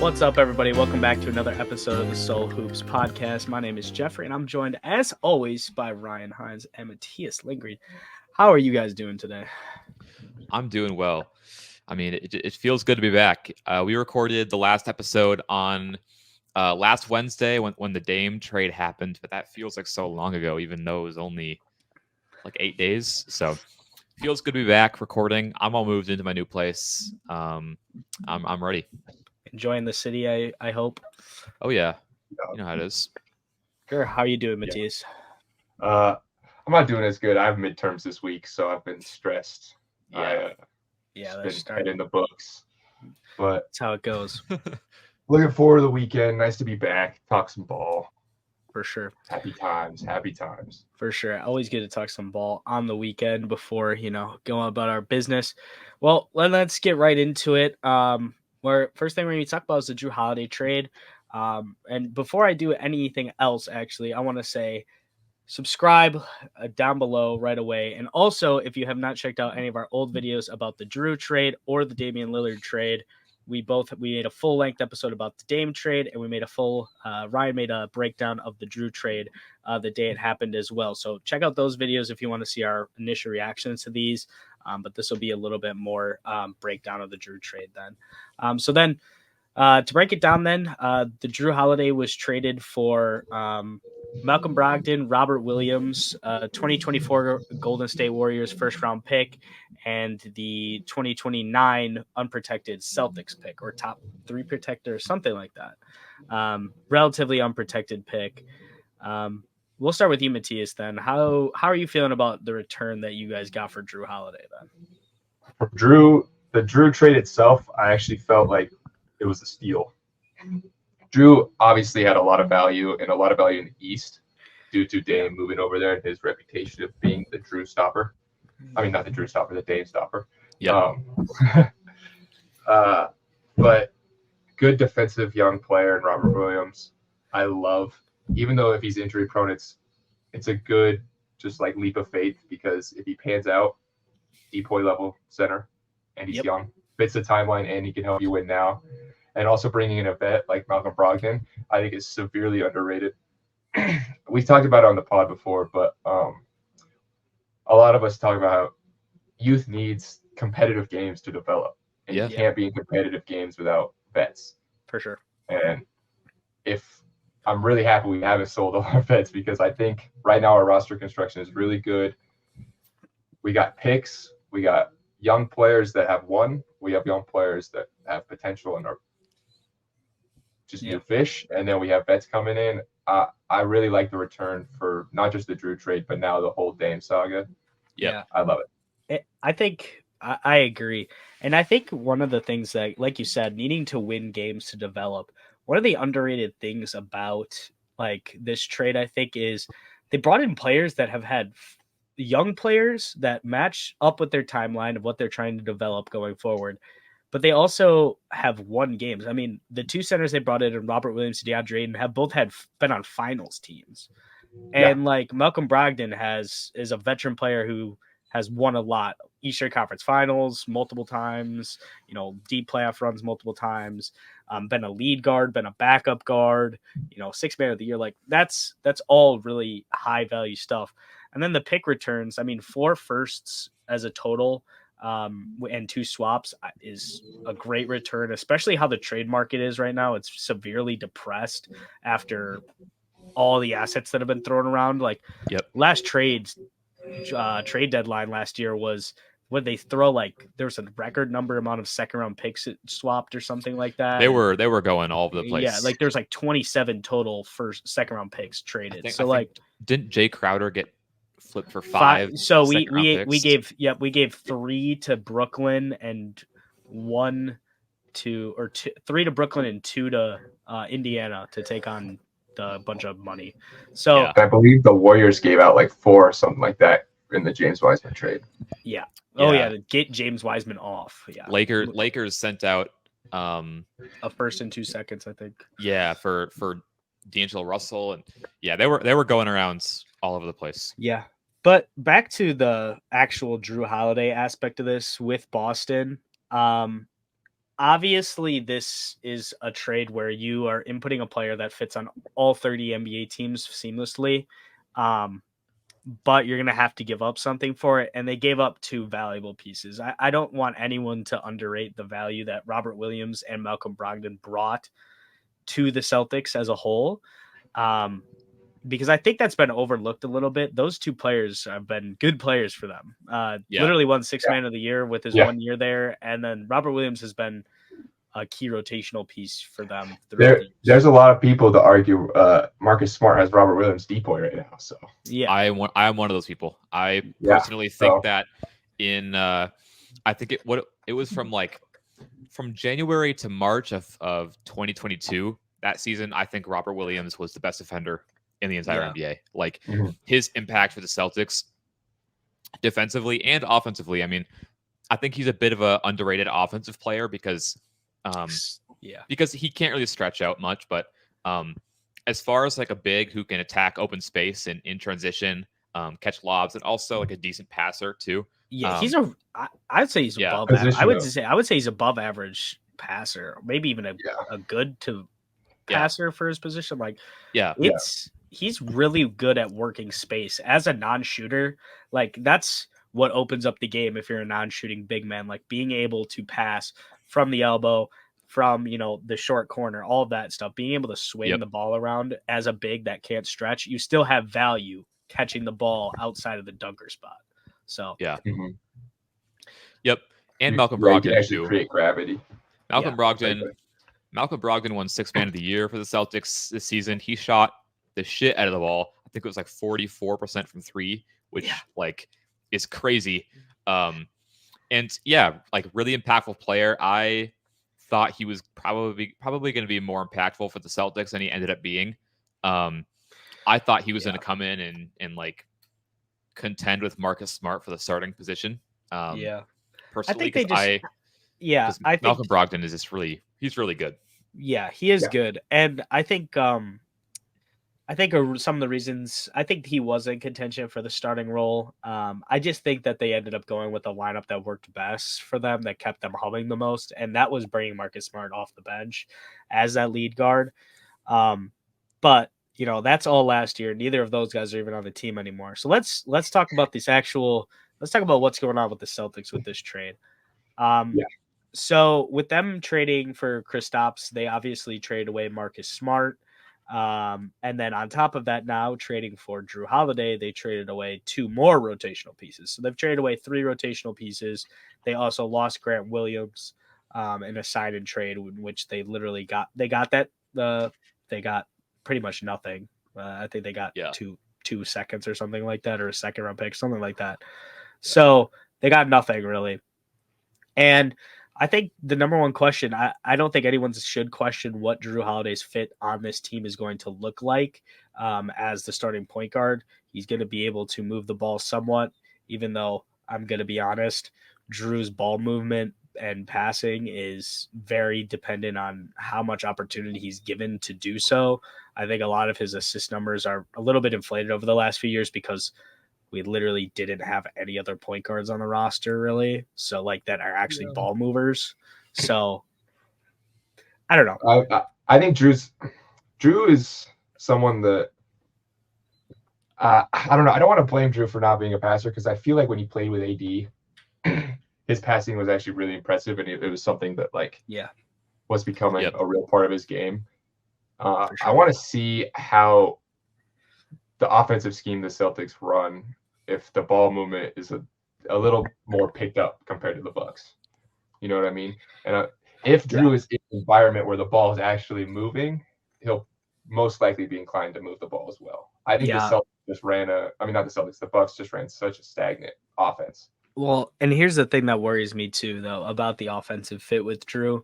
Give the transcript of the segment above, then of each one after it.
What's up, everybody? Welcome back to another episode of the Soul Hoops podcast. My name is Jeffrey, and I'm joined, as always, by Ryan Hines and Matthias Lindgren. How are you guys doing today? I'm doing well. I mean, it feels good to be back. We recorded the last episode on last Wednesday when the Dame trade happened, but that feels like so long ago, even though it was only like 8 days. So feels good to be back recording. I'm all moved into my new place. I'm ready. Enjoying the city, I hope. Oh yeah, you know how it is. Sure. How are you doing, Matthias? I'm not doing as good. I have midterms this week, so I've been stressed. Yeah, It's been in the books. But that's how it goes. Looking forward to the weekend. Nice to be back. Talk some ball. For sure. Happy times. For sure. Always good to talk some ball on the weekend before, going about our business. Well, let's get right into it. First thing we're going to talk about is the Jrue Holiday trade. And before I do anything else, actually, I want to say subscribe down below right away. And also, if you have not checked out any of our old videos about the Jrue trade or the Damian Lillard trade, we made a full length episode about the Dame trade, and we made Ryan made a breakdown of the Jrue trade the day it happened as well. So check out those videos if you want to see our initial reactions to these. But this will be a little bit more breakdown of the Jrue trade then. To break it down then, the Jrue Holiday was traded for Malcolm Brogdon, Robert Williams, 2024 Golden State Warriors first round pick, and the 2029 unprotected Celtics pick, or top 3 protector, something like that. Relatively unprotected pick. We'll start with you, Matthias, then. How are you feeling about the return that you guys got for Jrue Holiday then? For Jrue, the Jrue trade itself, I actually felt like it was a steal. Jrue obviously had a lot of value in the East due to Dame moving over there and his reputation of being the Jrue stopper. I mean, not the Jrue stopper, the Dame stopper. Yeah. But good defensive young player in Robert Williams. I love, even though if he's injury prone, it's a good just like leap of faith, because if he pans out, depoy level center, and he's young, fits the timeline, and he can help you win now. And also bringing in a vet like Malcolm Brogdon, I think is severely underrated. We've talked about it on the pod before, but a lot of us talk about how youth needs competitive games to develop. And you can't be in competitive games without vets. For sure. And if I'm really happy we haven't sold all our vets, because I think right now our roster construction is really good. We got picks. We got young players that have won. We have young players that have potential and are just new fish. And then we have vets coming in. I really like the return for not just the Jrue trade, but now the whole Dame saga. Yeah. I love it. I think I agree. And I think one of the things that, like you said, needing to win games to develop, one of the underrated things about like this trade, I think, is they brought in players that have had young players that match up with their timeline of what they're trying to develop going forward. But they also have won games. I mean, the 2 centers they brought in, Robert Williams and DeAndre Ayton, have both been on finals teams. And like Malcolm Brogdon is a veteran player who has won a lot. Eastern Conference Finals multiple times, deep playoff runs multiple times, been a lead guard, been a backup guard, 6th man of the year. Like that's all really high value stuff. And then the pick returns, I mean, 4 firsts as a total, and 2 swaps is a great return, especially how the trade market is right now. It's severely depressed after all the assets that have been thrown around. Like last trade deadline last year was when they throw, like there was a record amount of second round picks swapped or something like that. They were going all over the place. Yeah, like there's like 27 total second round picks traded. I think didn't Jay Crowder get flipped for 5? So we gave 3 to Brooklyn and 3 to Brooklyn and 2 to Indiana to take on the bunch of money. So I believe the Warriors gave out like 4 or something like that in the James Wiseman trade. Yeah. Oh yeah, to get James Wiseman off. Yeah. Lakers sent out a first and 2 seconds, I think. Yeah, for D'Angelo Russell, and they were going around all over the place. Yeah. But back to the actual Jrue Holiday aspect of this with Boston. obviously this is a trade where you are inputting a player that fits on all 30 NBA teams seamlessly. But you're going to have to give up something for it. And they gave up 2 valuable pieces. I don't want anyone to underrate the value that Robert Williams and Malcolm Brogdon brought to the Celtics as a whole. Because I think that's been overlooked a little bit. Those 2 players have been good players for them. Literally won 6th man of the year with his 1 year there. And then Robert Williams has been a key rotational piece for them. There's a lot of people to argue Marcus Smart has Robert Williams depoy right now. So yeah, I am one of those people. I personally think that in I think it was from January to March of 2022, that season, I think Robert Williams was the best defender in the entire NBA. Like his impact for the Celtics defensively and offensively. I mean, I think he's a bit of an underrated offensive player because he can't really stretch out much, but as far as like a big who can attack open space and in transition, catch lobs, and also like a decent passer too. Yeah, I'd say he's above average. I would say he's above average passer, maybe even a good to passer for his position. Like he's really good at working space as a non-shooter. Like that's what opens up the game if you're a non-shooting big man, like being able to pass from the elbow, from, the short corner, all of that stuff, being able to swing the ball around as a big that can't stretch. You still have value catching the ball outside of the dunker spot. So, and Malcolm Brogdon actually too. Create gravity. Malcolm Brogdon won 6th man of the year for the Celtics this season. He shot the shit out of the ball. I think it was like 44% from 3, which is crazy. And like really impactful player. I thought he was probably going to be more impactful for the Celtics than he ended up being. I thought he was going to come in and like contend with Marcus Smart for the starting position. Personally, I think I think Malcolm Brogdon is he's really good. Yeah, he is good. And I think some of the reasons I think he was in contention for the starting role. I just think that they ended up going with a lineup that worked best for them, that kept them humming the most, and that was bringing Marcus Smart off the bench as that lead guard. But that's all last year. Neither of those guys are even on the team anymore. So let's talk about let's talk about what's going on with the Celtics with this trade. So with them trading for Kristaps, they obviously traded away Marcus Smart. And then on top of that, now trading for Jrue Holiday, they traded away 2 more rotational pieces. So they've traded away 3 rotational pieces. They also lost Grant Williams in a sign and trade, in which they literally got pretty much nothing. I think they got 2 seconds or something like that, or a second round pick, something like that. So they got nothing really. And I think the number one question, I don't think anyone should question what Jrue Holiday's fit on this team is going to look like as the starting point guard. He's going to be able to move the ball somewhat, even though I'm going to be honest, Jrue's ball movement and passing is very dependent on how much opportunity he's given to do so. I think a lot of his assist numbers are a little bit inflated over the last few years because we literally didn't have any other point guards on the roster, really. So, like, that are actually ball movers. So, I don't know. I think Jrue is someone that I don't know. I don't want to blame Jrue for not being a passer because I feel like when he played with AD, his passing was actually really impressive, and it was something that was becoming a real part of his game. Sure. I want to see how the offensive scheme the Celtics run if the ball movement is a little more picked up compared to the Bucks. You know what I mean? And if Jrue is in an environment where the ball is actually moving, he'll most likely be inclined to move the ball as well. I think the Celtics just the Bucks just ran such a stagnant offense. Well, and here's the thing that worries me too, though, about the offensive fit with Jrue.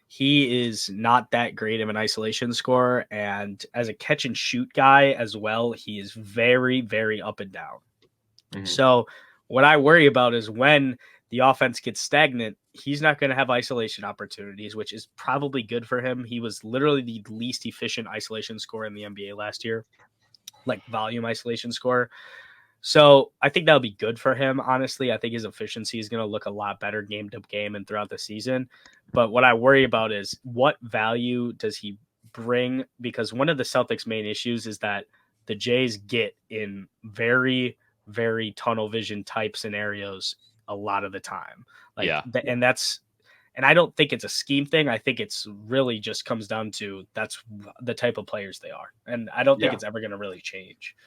He is not that great of an isolation scorer, and as a catch and shoot guy as well, he is very, very up and down. Mm-hmm. So what I worry about is when the offense gets stagnant, he's not going to have isolation opportunities, which is probably good for him. He was literally the least efficient isolation scorer in the NBA last year, like volume isolation scorer. So I think that'll be good for him. Honestly, I think his efficiency is going to look a lot better game to game and throughout the season. But what I worry about is what value does he bring? Because one of the Celtics' main issues is that the Jays get in very, very tunnel vision type scenarios a lot of the time. And I don't think it's a scheme thing. I think it's really just comes down to that's the type of players they are. And I don't think it's ever going to really change.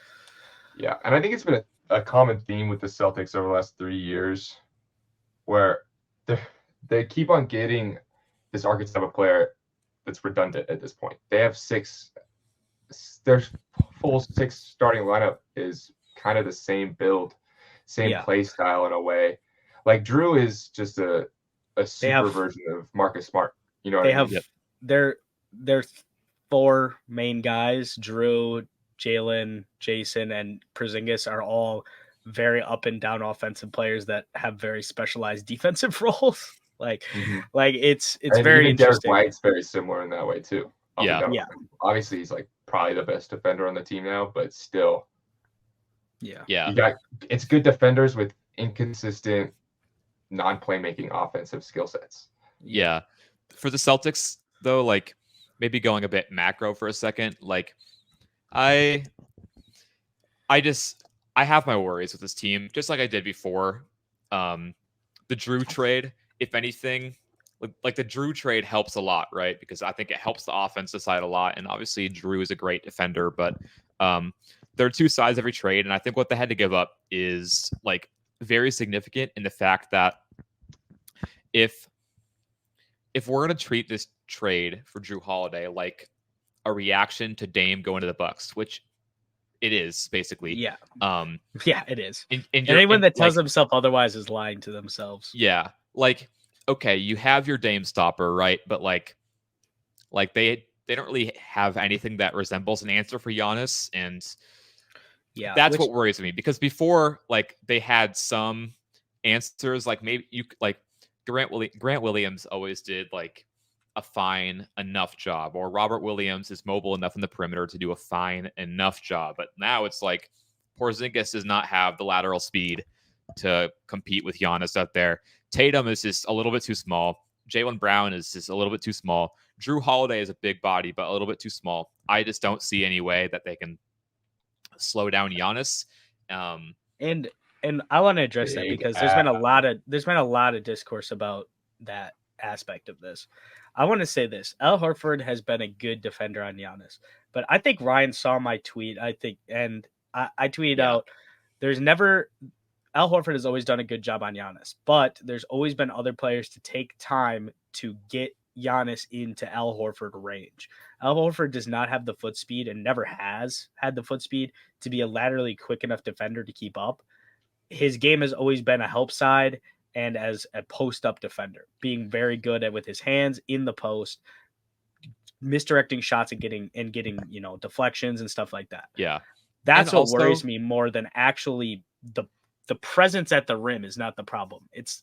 Yeah, and I think it's been a common theme with the Celtics over the last 3 years where they keep on getting this archetype of player that's redundant at this point. They have their full 6 starting lineup is kind of the same build, same play style in a way. Like Jrue is just a super version of Marcus Smart. You know what I mean? Their 4 main guys, Jrue, Jalen, Jason, and Porzingis are all very up and down offensive players that have very specialized defensive roles. It's very interesting. Derek White's very similar in that way too. Yeah. Obviously, he's like probably the best defender on the team now, but still. Yeah. It's good defenders with inconsistent, non-playmaking offensive skill sets. Yeah. For the Celtics, though, like maybe going a bit macro for a second, like I have my worries with this team, just like I did before. The Jrue trade, if anything, like the Jrue trade helps a lot, right? Because I think it helps the offensive side a lot. And obviously Jrue is a great defender, but there are 2 sides of every trade. And I think what they had to give up is like very significant in the fact that if we're going to treat this trade for Jrue Holiday like a reaction to Dame going to the Bucks, which it is basically. Yeah. It is. And anyone that tells himself otherwise is lying to themselves. Yeah. Like, okay, you have your Dame stopper, right? But like they don't really have anything that resembles an answer for Giannis. And that's what worries me, because before, like, they had some answers, like maybe Grant Williams always did like a fine enough job, or Robert Williams is mobile enough in the perimeter to do a fine enough job. But now it's like Porzingis does not have the lateral speed to compete with Giannis out there. Tatum is just a little bit too small. Jaylen Brown is just a little bit too small. Jrue Holiday is a big body, but a little bit too small. I just don't see any way that they can slow down Giannis. And I want to address that because there's been a lot of discourse about that aspect of this. I want to say this: Al Horford has been a good defender on Giannis, but I think Ryan saw my tweet. I tweeted out, Al Horford has always done a good job on Giannis, but there's always been other players to take time to get Giannis into Al Horford range. Al Horford does not have the foot speed and never has had the foot speed to be a laterally quick enough defender to keep up. His game has always been a help side and as a post-up defender, being very good at with his hands in the post, misdirecting shots and getting deflections and stuff like that. Yeah. That's what worries me more than actually the presence at the rim is not the problem. It's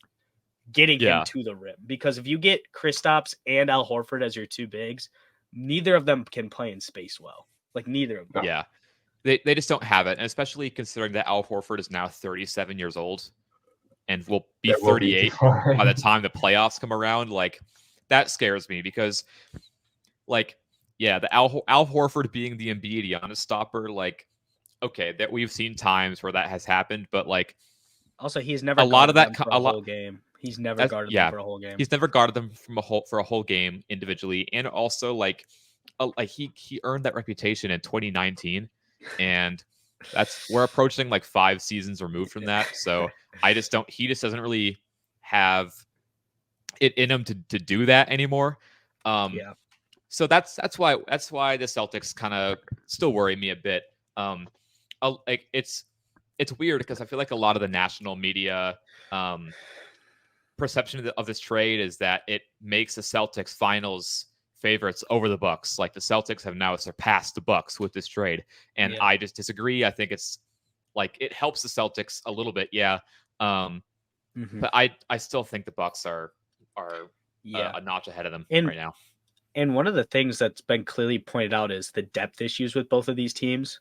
getting him to the rim, because if you get Kristaps and Al Horford as your 2 bigs, neither of them can play in space well. Like neither of them. Yeah. They just don't have it, and especially considering that Al Horford is now 37 years old and will be 38 by the time the playoffs come around. Like, that scares me, because, like, the Al Horford being the Embiid Giannis stopper, like, okay, that we've seen times where that has happened, but like, also he's never a lot of that for a whole game. He's never guarded them for a whole game. He's never guarded them for a whole game individually, and also like he earned that reputation in 2019. And we're approaching like 5 seasons removed from that. So he just doesn't really have it in him to do that anymore. So that's why the Celtics kind of still worry me a bit. Like it's weird because I feel like a lot of the national media perception of this trade is that it makes the Celtics finals favorites over the Bucks. Like, the Celtics have now surpassed the Bucks with this trade, and I just disagree. I think it's like it helps the Celtics a little bit, but I still think the Bucks are a notch ahead of them right now. And one of the things that's been clearly pointed out is the depth issues with both of these teams.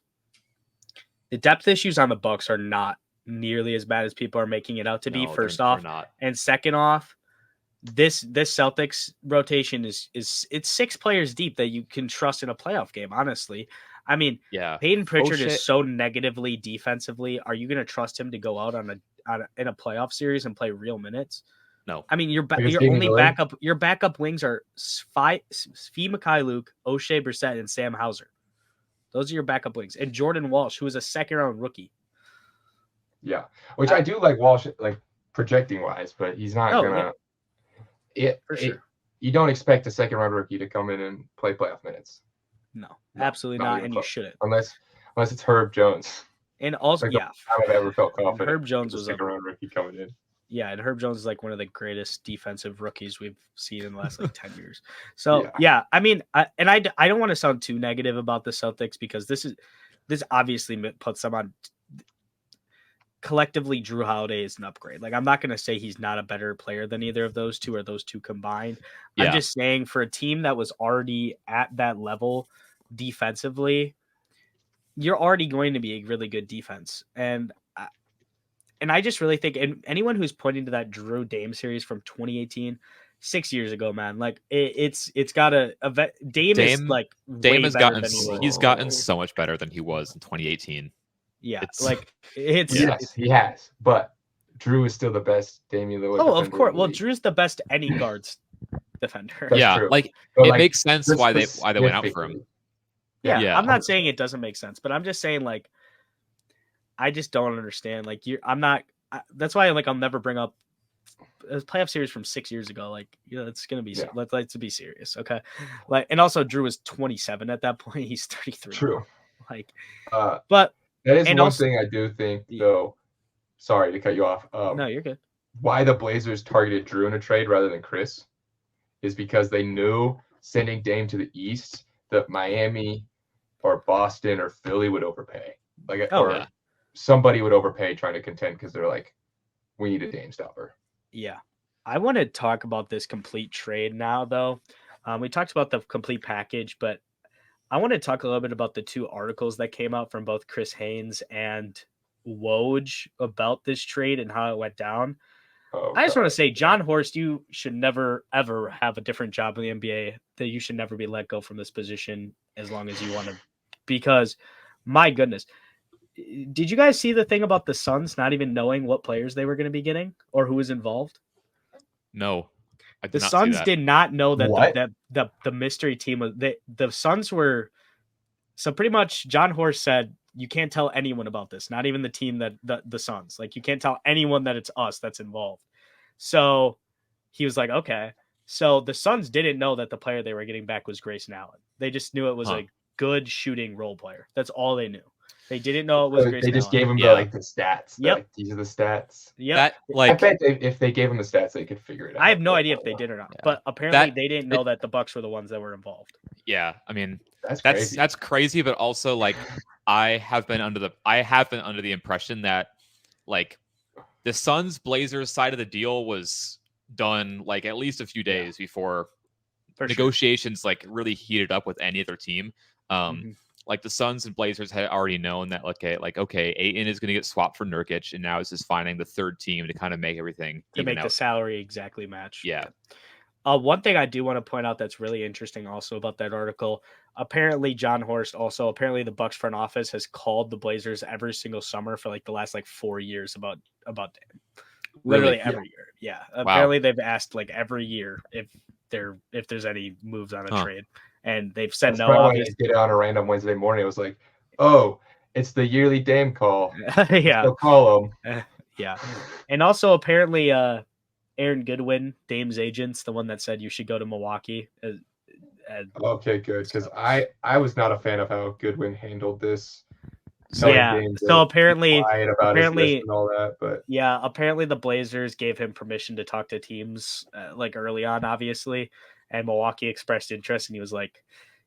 The depth issues on the Bucks are not nearly as bad as people are making it out to be. No, First they're off, not. and second off, this Celtics rotation is it's 6 players deep that you can trust in a playoff game. Honestly, I mean, Yeah. Peyton Pritchard O'Shea- is so negatively defensively. Are you going to trust him to go out in a playoff series and play real minutes? No. I mean, your Against only Damian Lillard? your backup wings are Svi Mikhailuk, O'Shea Brissett, and Sam Hauser. Those are your backup wings, and Jordan Walsh, who is a second-round rookie. Yeah, which I do like Walsh, like projecting wise, but he's not gonna. For sure. You don't expect a second-round rookie to come in and play playoff minutes. No, absolutely not, even and you close. shouldn't. Unless it's Herb Jones. And also, Like, I've ever felt confident. Herb Jones with a was second-round rookie coming in. Yeah, and Herb Jones is like one of the greatest defensive rookies we've seen in the last 10 years. So yeah, I mean, I don't want to sound too negative about the Celtics because this obviously puts them on. Collectively, Jrue Holiday is an upgrade. Like, I'm not going to say he's not a better player than either of those two or those two combined. Yeah. I'm just saying for a team that was already at that level defensively, you're already going to be a really good defense. And I just really think, and anyone who's pointing to that Jrue Dame series from 2018, 6 years ago, man, like it's got Dame is like Dame has gotten he's gotten so much better than he was in 2018. Yeah, yes, he has, but Jrue is still the best Damian Lillard. Oh, of course. Well, Drew's the best any guards defender. Yeah, true. like it makes sense why they went out for him. Yeah, I'm not saying it doesn't make sense, but I'm just saying like I just don't understand. Like that's why like I'll never bring up a playoff series from 6 years ago. Like, it's gonna be let's be serious, okay? Like, and also Jrue was 27 at that point. He's 33. True. Like, but that is one thing I do think, though. Sorry to cut you off. No, you're good. Why the Blazers targeted Jrue in a trade rather than Chris is because they knew sending Dame to the East that Miami or Boston or Philly would overpay. Somebody would overpay trying to contend because they're like, we need a Dame stopper. Yeah. I want to talk about this complete trade now, though. We talked about the complete package, but I want to talk a little bit about the 2 articles that came out from both Chris Haynes and Woj about this trade and how it went down. I just want to say, John Horst, you should never, ever have a different job in the NBA, that you should never be let go from this position as long as you want to, because my goodness. Did you guys see the thing about the Suns not even knowing what players they were going to be getting or who was involved? No. The Suns did not know that the mystery team was the Suns were. So pretty much John Horst said, you can't tell anyone about this, not even the team that the Suns, like you can't tell anyone that it's us that's involved. So he was like, okay. So the Suns didn't know that the player they were getting back was Grayson Allen. They just knew it was a good shooting role player. That's all they knew. They didn't know it was Grayson They just Allen. Gave him the stats. Yep. These are the stats. Yep. I bet if they gave him the stats, they could figure it out. I have no idea if they did or not, but apparently they didn't know that the Bucks were the ones that were involved. Yeah, I mean that's crazy, but also like I have been under the impression that like the Suns Blazers side of the deal was done like at least a few days before negotiations like really heated up with any other team. Like the Suns and Blazers had already known that okay, Ayton is going to get swapped for Nurkic, and now it's just finding the third team to kind of make everything to make the salary exactly match. Yeah. One thing I do want to point out that's really interesting also about that article. Apparently, John Horst apparently the Bucks front office has called the Blazers every single summer for like the last 4 years about Dan. Literally every year. Yeah. Apparently they've asked like every year if there's any moves on a trade. And they've said no. Obviously, get on a random Wednesday morning. It was like, oh, it's the yearly Dame call. Yeah, so call him. Yeah, and also apparently, Aaron Goodwin, Dame's agent's the one that said you should go to Milwaukee. Okay, good, because I was not a fan of how Goodwin handled this. Yeah, so apparently and all that, but yeah, apparently the Blazers gave him permission to talk to teams early on, obviously. And Milwaukee expressed interest, and he was like,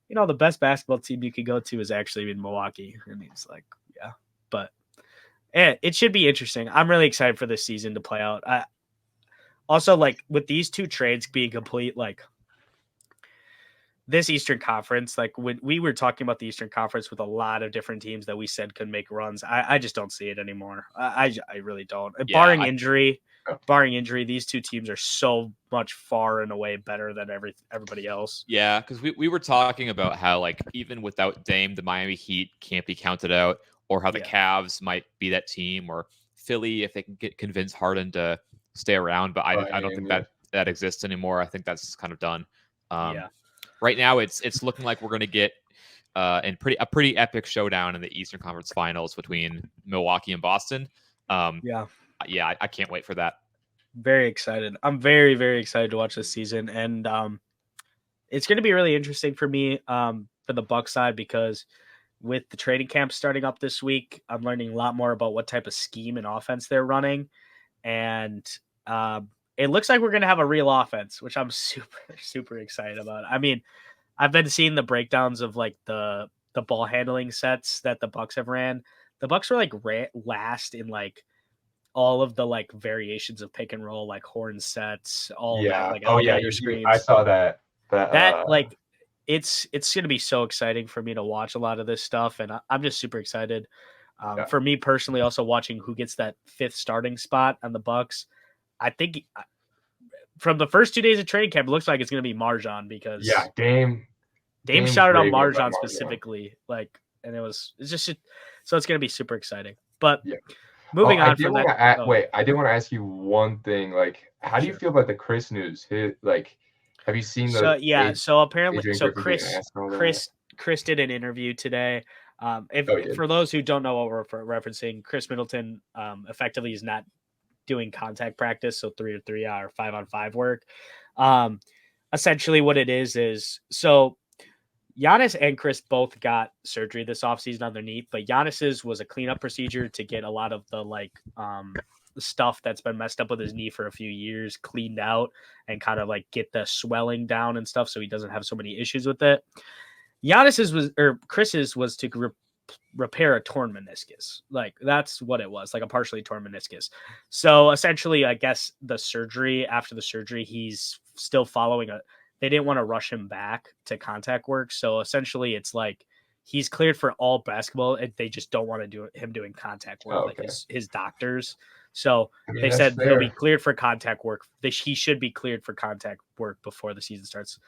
the best basketball team you could go to is actually in Milwaukee. And he's like, yeah. But it should be interesting. I'm really excited for this season to play out. Also, with these 2 trades being complete, this Eastern Conference, like when we were talking about the Eastern Conference with a lot of different teams that we said could make runs, I just don't see it anymore. I really don't. Yeah, Barring injury, these two teams are so much far and away better than everybody else. Yeah, because we were talking about how, like, even without Dame, the Miami Heat can't be counted out, or how the Cavs might be that team, or Philly if they can convince Harden to stay around. But I don't think that exists anymore. I think that's kind of done. Right now, it's looking like we're going to get a pretty epic showdown in the Eastern Conference Finals between Milwaukee and Boston. I can't wait for that. Very excited. I'm very, very excited to watch this season, and it's going to be really interesting for me for the Bucks side, because with the training camp starting up this week, I'm learning a lot more about what type of scheme and offense they're running, and it looks like we're going to have a real offense, which I'm super, super excited about. I mean, I've been seeing the breakdowns of like the ball handling sets that the Bucks have ran. The Bucks were like last in like all of the like variations of pick and roll, like horn sets, all that. Like elevator screens. I saw that. Like it's going to be so exciting for me to watch a lot of this stuff, and I'm just super excited. For me personally, also watching who gets that fifth starting spot on the Bucks. I think from the first 2 days of training camp, it looks like it's going to be Marjan, because Dame shouted out Marjan specifically, like, and it's just so it's going to be super exciting. But moving on from that, I did want to ask you one thing. Like, how do you feel about the Chris news? Have you seen the? So apparently, Chris did an interview today. For those who don't know what we're referencing, Chris Middleton effectively is not doing contact practice, so 3-on-3 or 5-on-5 work. Essentially what it is so Giannis and Chris both got surgery this offseason on their knee, but Giannis's was a cleanup procedure to get a lot of the stuff that's been messed up with his knee for a few years cleaned out and kind of like get the swelling down and stuff so he doesn't have so many issues with it. Chris's was to repair a torn meniscus. Like, that's what it was, like a partially torn meniscus. So essentially, I guess after the surgery, he's still following they didn't want to rush him back to contact work. So essentially it's like he's cleared for all basketball, and they just don't want to do him doing contact work, like his doctors. So they said he'll be cleared for contact work. He should be cleared for contact work before the season starts,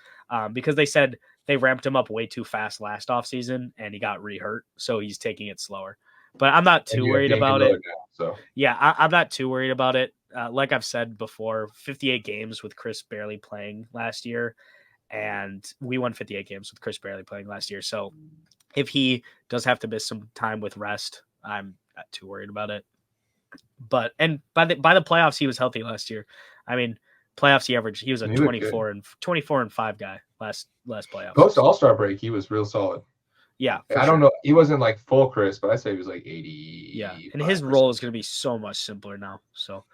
because they said they ramped him up way too fast last offseason and he got re-hurt. So he's taking it slower. But I'm not too worried about it. I'm not too worried about it. Like I've said before, 58 games with Chris barely playing last year. And we won 58 games with Chris barely playing last year. So if he does have to miss some time with rest, I'm not too worried about it. But by the playoffs, he was healthy last year. I mean, playoffs he was a 24 and 5 guy last playoffs. Post All-Star break, he was real solid. Yeah, I don't know. He wasn't like full Chris, but I'd say he was like 80. Yeah, and his role is going to be so much simpler now. So,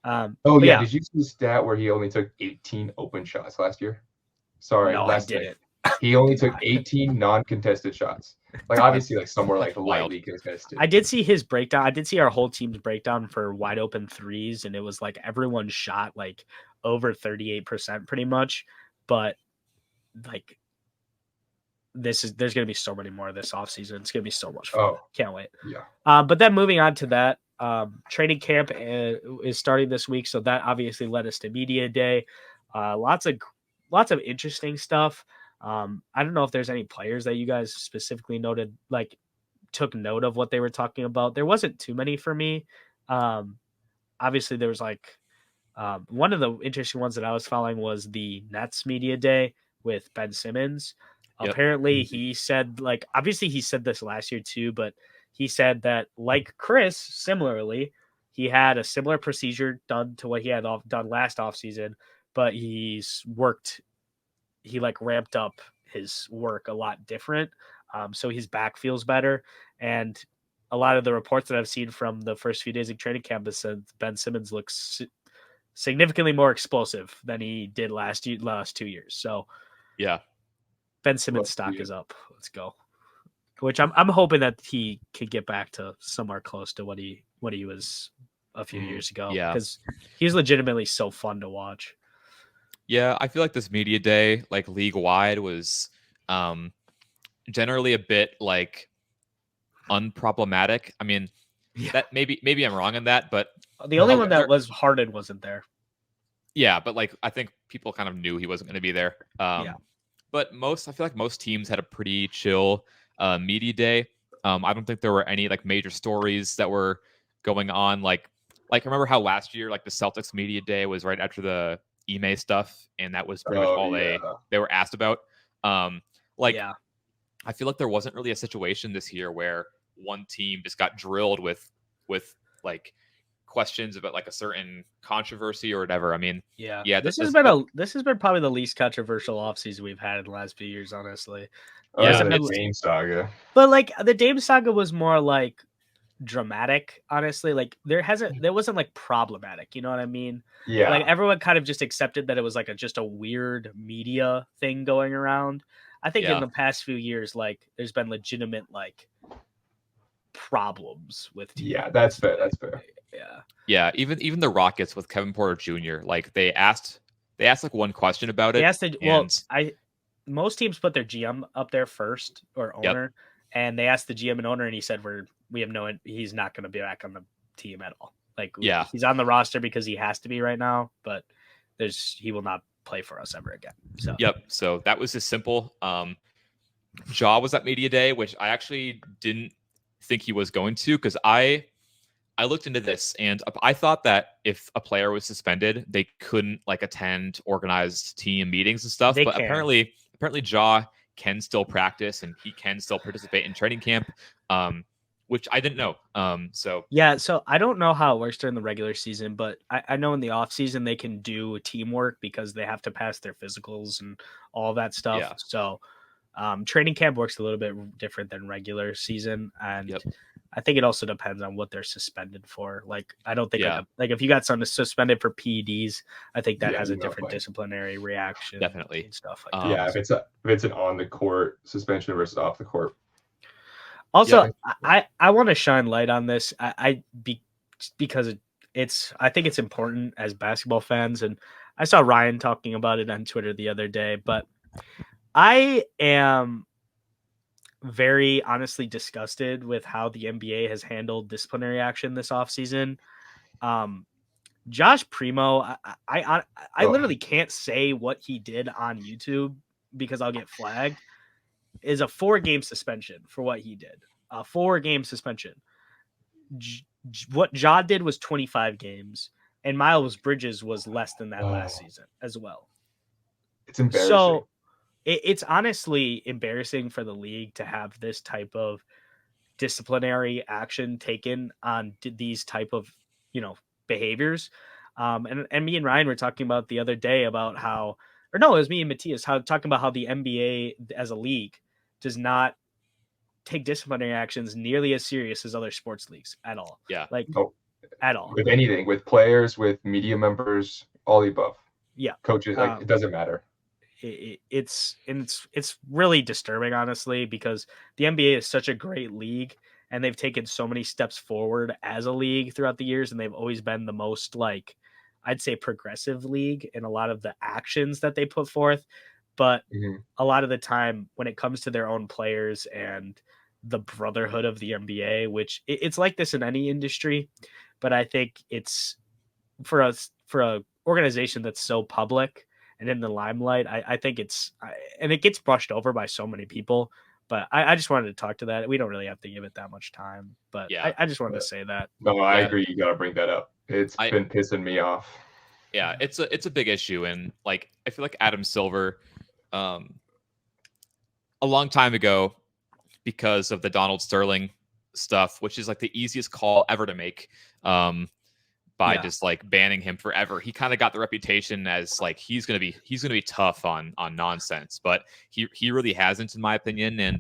did you see the stat where he only took 18 open shots last year? Sorry, no, I didn't. He only took 18 non-contested shots. Like, obviously, like somewhere like lightly contested. I did see his breakdown. I did see our whole team's breakdown for wide open threes, and it was like everyone shot like over 38% pretty much. But like, there's going to be so many more this offseason. It's going to be so much fun. Can't wait. Yeah. But then moving on to that, training camp is starting this week, so that obviously led us to media day. Lots of interesting stuff. I don't know if there's any players that you guys specifically noted, like took note of what they were talking about. There wasn't too many for me. Obviously there was like one of the interesting ones that I was following was the Nets media day with Ben Simmons. Yep. Apparently he said, like, obviously he said this last year too, but he said that like Chris, similarly, he had a similar procedure done to what he had done last offseason, but he ramped up his work a lot different. So his back feels better. And a lot of the reports that I've seen from the first few days of training camp has said Ben Simmons looks significantly more explosive than he did last 2 years. So yeah, Ben Simmons stock is up. Let's go. Which I'm hoping that he could get back to somewhere close to what he was a few years ago. Yeah, because he's legitimately so fun to watch. Yeah, I feel like this media day, like league wide, was generally a bit like unproblematic. I mean, that maybe I'm wrong on that, but the only one that was Harden wasn't there. Yeah, but like I think people kind of knew he wasn't going to be there. But I feel like most teams had a pretty chill media day. I don't think there were any like major stories that were going on. Like remember how last year like the Celtics media day was right after the Ime stuff, and that was pretty much all they were asked about. I feel like there wasn't really a situation this year where one team just got drilled with like questions about like a certain controversy or whatever. I mean, this has been probably the least controversial offseason we've had in the last few years, honestly. The Dame saga. But like the Dame saga was more like dramatic, honestly. Like there wasn't like problematic, you know what I mean? Yeah. Like everyone kind of just accepted that it was like just a weird media thing going around. I think in the past few years, like there's been legitimate like problems with teams. Yeah, that's fair. That's fair. Yeah. Even the Rockets with Kevin Porter Jr. Like they asked like one question about it. Most teams put their GM up there first or owner, and they asked the GM and owner, and he said he's not going to be back on the team at all. Like he's on the roster because he has to be right now, but he will not play for us ever again. So that was just simple. Ja was at media day, which I actually didn't think he was going to, because I looked into this and I thought that if a player was suspended, they couldn't like attend organized team meetings and stuff. But apparently Ja can still practice and he can still participate in training camp, which I didn't know. So I don't know how it works during the regular season, but I know in the off season they can do teamwork because they have to pass their physicals and all that stuff. Yeah. So training camp works a little bit different than regular season, and I think it also depends on what they're suspended for. Like, I don't think like if you got someone suspended for PEDs, I think that has a different disciplinary reaction. Definitely. And stuff like that. If it's an on the court suspension versus off the court. Also, I want to shine light on this. Because I think it's important as basketball fans, and I saw Ryan talking about it on Twitter the other day, but I am very honestly disgusted with how the NBA has handled disciplinary action this offseason. Josh Primo, I literally can't say what he did on YouTube because I'll get flagged, is a 4-game suspension for what he did. A 4-game suspension. What Ja did was 25 games, and Miles Bridges was less than that last season as well. It's embarrassing. So it's honestly embarrassing for the league to have this type of disciplinary action taken on these type of, behaviors. And me and Ryan were talking about the other day about it was me and Matthias, talking about how the NBA as a league does not take disciplinary actions nearly as serious as other sports leagues at all. Yeah. At all. With anything, with players, with media members, all the above. Yeah. Coaches, it doesn't matter. It's really disturbing, honestly, because the NBA is such a great league and they've taken so many steps forward as a league throughout the years, and they've always been the most I'd say progressive league in a lot of the actions that they put forth. But a lot of the time when it comes to their own players and the brotherhood of the NBA, which it's like this in any industry, but I think it's for a organization that's so public and in the limelight, I think and it gets brushed over by so many people, but I just wanted to talk to that. We don't really have to give it that much time, but I just wanted to say that. No, I agree. You got to bring that up. It's been pissing me off. Yeah, it's a big issue. And I feel like Adam Silver, a long time ago, because of the Donald Sterling stuff, which is the easiest call ever to make, by just banning him forever. He kind of got the reputation as he's gonna be tough on nonsense, but he really hasn't, in my opinion. And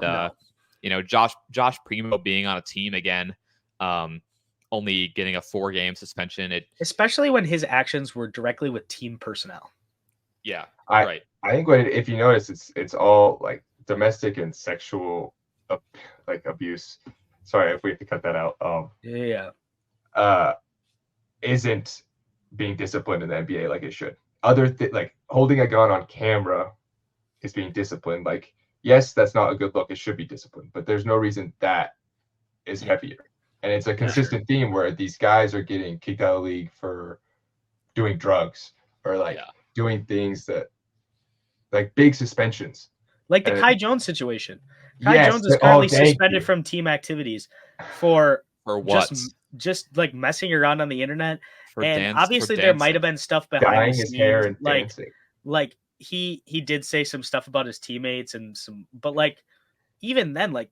Josh Primo being on a team again, only getting a 4-game suspension, especially when his actions were directly with team personnel. Yeah, right. I think if you notice, it's all domestic and sexual abuse. Sorry if we have to cut that out. Isn't being disciplined in the NBA like it should. Holding a gun on camera is being disciplined. yes, that's not a good look. It should be disciplined, but there's no reason that is heavier. And it's a consistent theme where these guys are getting kicked out of the league for doing drugs or like doing things that like big suspensions. Like the And Kai Jones situation. Kai Jones is currently suspended from team activities for what? Just like messing around on the internet. For and obviously there might have been stuff behind dyeing the his scenes, hair and like dancing. like he did say some stuff about his teammates and some, but like even then, like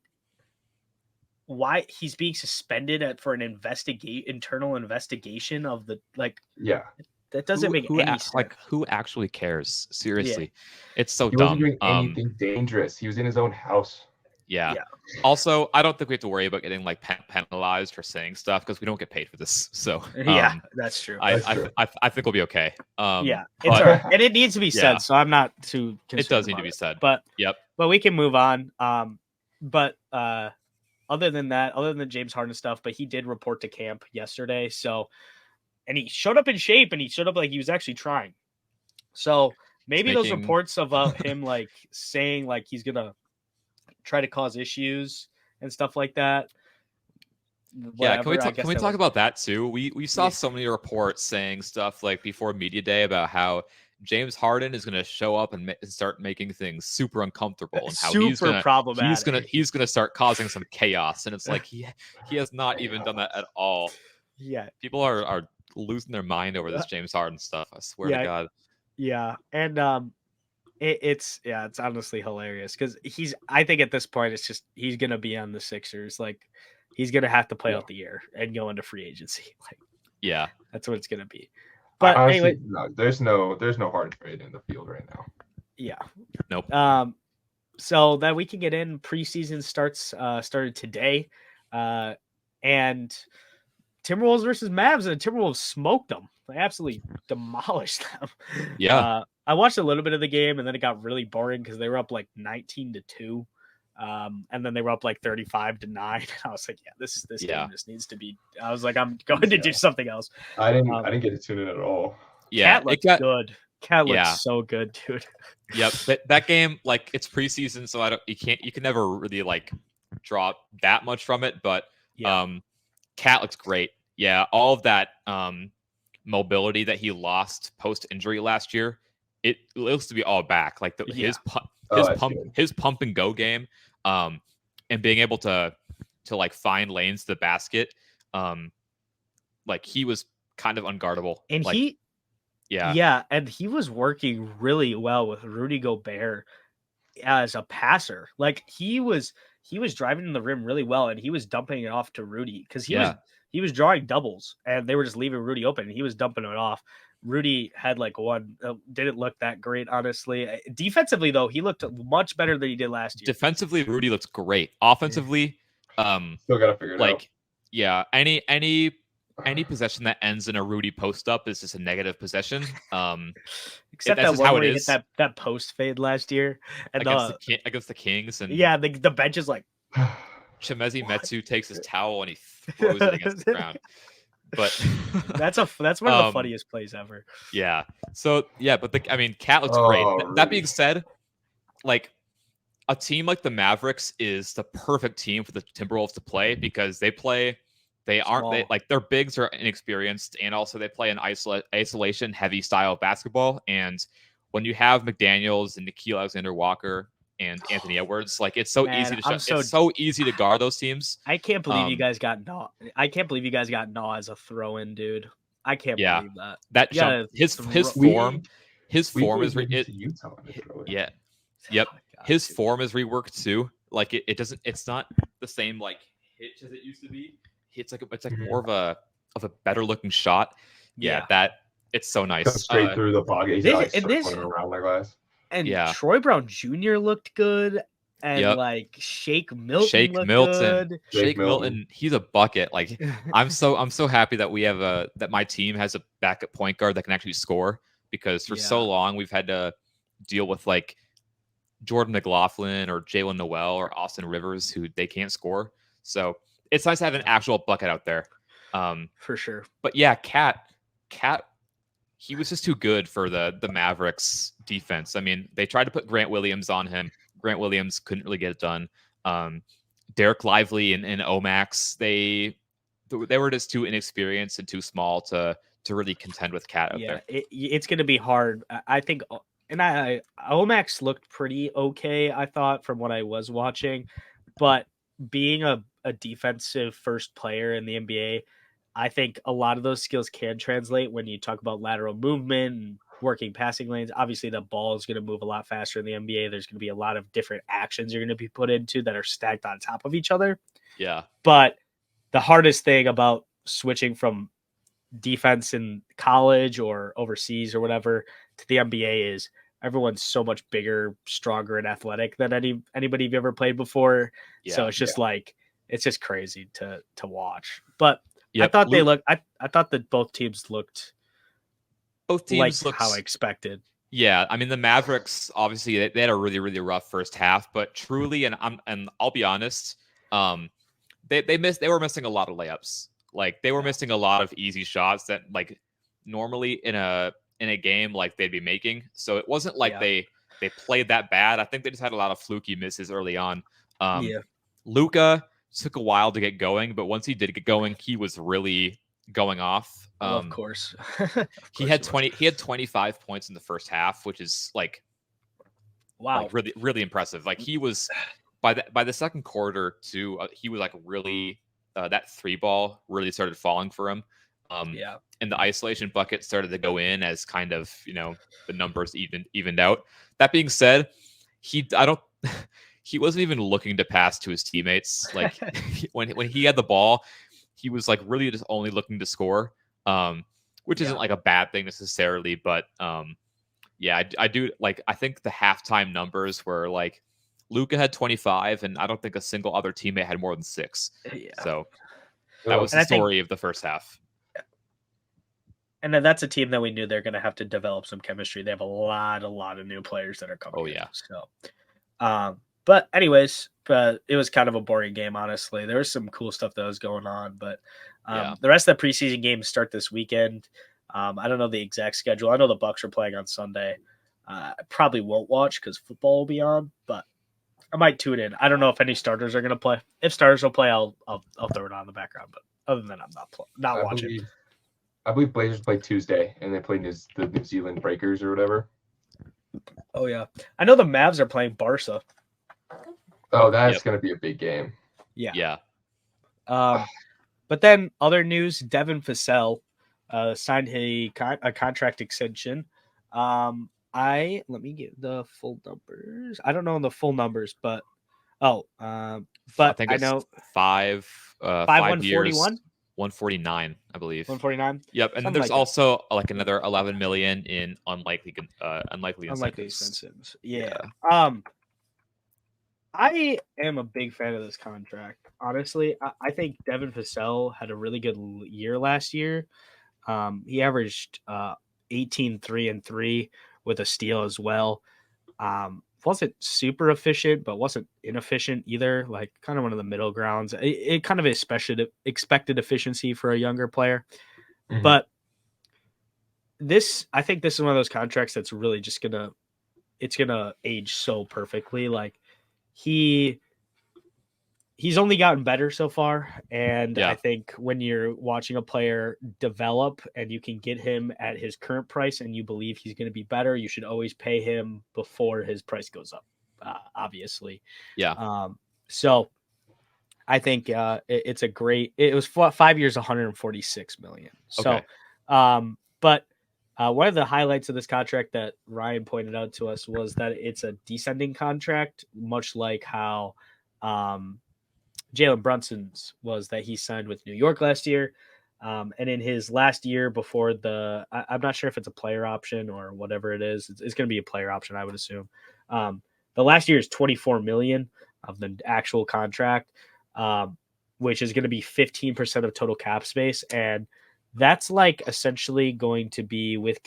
why he's being suspended for an internal investigation of the like that doesn't make any sense. Like who actually cares? Seriously, it's so he dumb. He wasn't doing anything dangerous. He was in his own house. Yeah. Also, I don't think we have to worry about getting like penalized for saying stuff because we don't get paid for this. So that's true. I think we'll be okay. It's all right. And it needs to be said. So I'm not too concerned. It does need to be said. But we can move on. But other than that, other than the James Harden stuff, but he did report to camp yesterday. So, and he showed up in shape, and he showed up like he was actually trying. So maybe those reports about him like saying like he's gonna try to cause issues and stuff like that. Whatever, can we talk about that too? We saw so many reports saying stuff like before media day about how James Harden is going to show up and start making things super uncomfortable and how he's going to start causing some chaos, and it's like he has not even done that at all. Yeah, people are losing their mind over this James Harden stuff. I swear to God. Yeah, and it's honestly hilarious because I think at this point it's just he's gonna be on the Sixers. Like he's gonna have to play out the year and go into free agency. Like that's what it's gonna be. But honestly, anyway, no, there's no hard trade in the field right now. Yeah. Nope. So that we can get in, preseason started today, and Timberwolves versus Mavs, and the Timberwolves smoked them. They absolutely demolished them. Yeah. I watched a little bit of the game, and then it got really boring because they were up like 19-2. And then they were up like 35-9. And I was like, this game just needs to be. I was like, I'm going to do something else. I didn't get to tune in at all. Yeah, Cat looks good. Cat looks so good, dude. Yep. That game, like it's preseason, so you can never really like draw that much from it. But Cat looks great. Yeah, all of that mobility that he lost post injury last year, it looks to be all back. Like his pump and go game, and being able to like find lanes to the basket, like he was kind of unguardable. And like, and he was working really well with Rudy Gobert as a passer. Like he was driving in the rim really well, and he was dumping it off to Rudy because he was drawing doubles, and they were just leaving Rudy open, and he was dumping it off. Rudy had like one, didn't look that great, honestly. Defensively, though, he looked much better than he did last year. Defensively, Rudy looks great. Offensively, still gotta figure it out. Yeah, any possession that ends in a Rudy post up is just a negative possession. Except that one where he hit that post fade last year and against the Kings, and the bench is like. Chimezi Metsu takes his towel and he throws it against the ground. But that's one of the funniest plays ever. Yeah. So but Cat looks great. That being said, like a team like the Mavericks is the perfect team for the Timberwolves to play because their bigs are inexperienced, and also they play an isolation heavy style of basketball. And when you have McDaniels and Nickeil Alexander-Walker and Anthony Edwards, like it's so easy to it's so easy to guard those teams. I can't believe you guys got Naw. I can't believe you guys got Naw as a throw-in, dude. I can't believe that. That jump, his form is Utah. Yep. His form is reworked too. Like it's not the same like hitch as it used to be. It's like more of a better looking shot. That it's so nice. Goes straight through the pocket. He's around like glass. And Troy Brown Jr. looked good, and like Shake Milton looked good. Shake Milton, he's a bucket. Like I'm so happy that we have that my team has a backup point guard that can actually score, because for so long we've had to deal with like Jordan McLaughlin or Jalen Noel or Austin Rivers who they can't score. So it's nice to have an actual bucket out there. For sure. But Cat, he was just too good for the Mavericks defense. I mean, they tried to put Grant Williams on him. Grant Williams couldn't really get it done. Derek Lively and Omax, they were just too inexperienced and too small to really contend with Cat out there. It's going to be hard. I think, and Omax looked pretty okay, I thought, from what I was watching, but being a defensive first player in the NBA, I think a lot of those skills can translate when you talk about lateral movement and working passing lanes. Obviously, the ball is going to move a lot faster in the NBA. There's going to be a lot of different actions you're going to be put into that are stacked on top of each other. Yeah. But the hardest thing about switching from defense in college or overseas or whatever to the NBA is everyone's so much bigger, stronger, and athletic than anybody you've ever played before. So it's just like it's just crazy to watch. But I thought they looked. I thought that both teams looked how I expected. Yeah, I mean the Mavericks obviously they had a really really rough first half, but truly, and I'll be honest, they were missing a lot of layups. Like they were missing a lot of easy shots that like normally in a game like they'd be making. So it wasn't like they played that bad. I think they just had a lot of fluky misses early on. Luka took a while to get going, but once he did get going, he was really going off. Of course. He had 25 points in the first half, which is like wow, like really really impressive. Like he was by the second quarter too, he was like really that three ball really started falling for him. And the isolation bucket started to go in as kind of, the numbers evened out. That being said, he wasn't even looking to pass to his teammates. Like when he had the ball, he was like really just only looking to score, which isn't like a bad thing necessarily. But I do like, I think the halftime numbers were like Luka had 25, and I don't think a single other teammate had more than 6. So that was the story of the first half. And then that's a team that we knew they're going to have to develop some chemistry. They have a lot of new players that are coming. Oh, yeah. So, but anyways, it was kind of a boring game, honestly. There was some cool stuff that was going on, but the rest of the preseason games start this weekend. I don't know the exact schedule. I know the Bucks are playing on Sunday. I probably won't watch because football will be on, but I might tune in. I don't know if any starters are going to play. If starters will play, I'll throw it on in the background. But other than that, I'm not watching. I believe Blazers play Tuesday, and they play the New Zealand Breakers or whatever. Oh, yeah. I know the Mavs are playing Barca. Oh, that's going to be a big game. Yeah. But then other news, Devin Vassell signed a contract extension. Let me get the full numbers. I don't know the full numbers, but but I think I know 5 years, 149, I believe. 149. Yep, and then there's also like another 11 million in unlikely incentives. Yeah. I am a big fan of this contract. Honestly, I think Devin Vassell had a really good year last year. He averaged 18, 3 and 3 with a steal as well. Wasn't super efficient, but wasn't inefficient either. Like kind of one of the middle grounds. It kind of expected efficiency for a younger player. Mm-hmm. But I think this is one of those contracts that's really just gonna age so perfectly. Like he's only gotten better so far. And I think when you're watching a player develop and you can get him at his current price and you believe he's going to be better, you should always pay him before his price goes up, obviously. Yeah. So I think it was 5 years, 146 million. So, but one of the highlights of this contract that Ryan pointed out to us was that it's a descending contract, much like how, Jalen Brunson's was that he signed with New York last year. And in his last year before I'm not sure if it's a player option or whatever it is. It's going to be a player option, I would assume. The last year is 24 million of the actual contract, which is going to be 15% of total cap space. And that's like essentially going to be with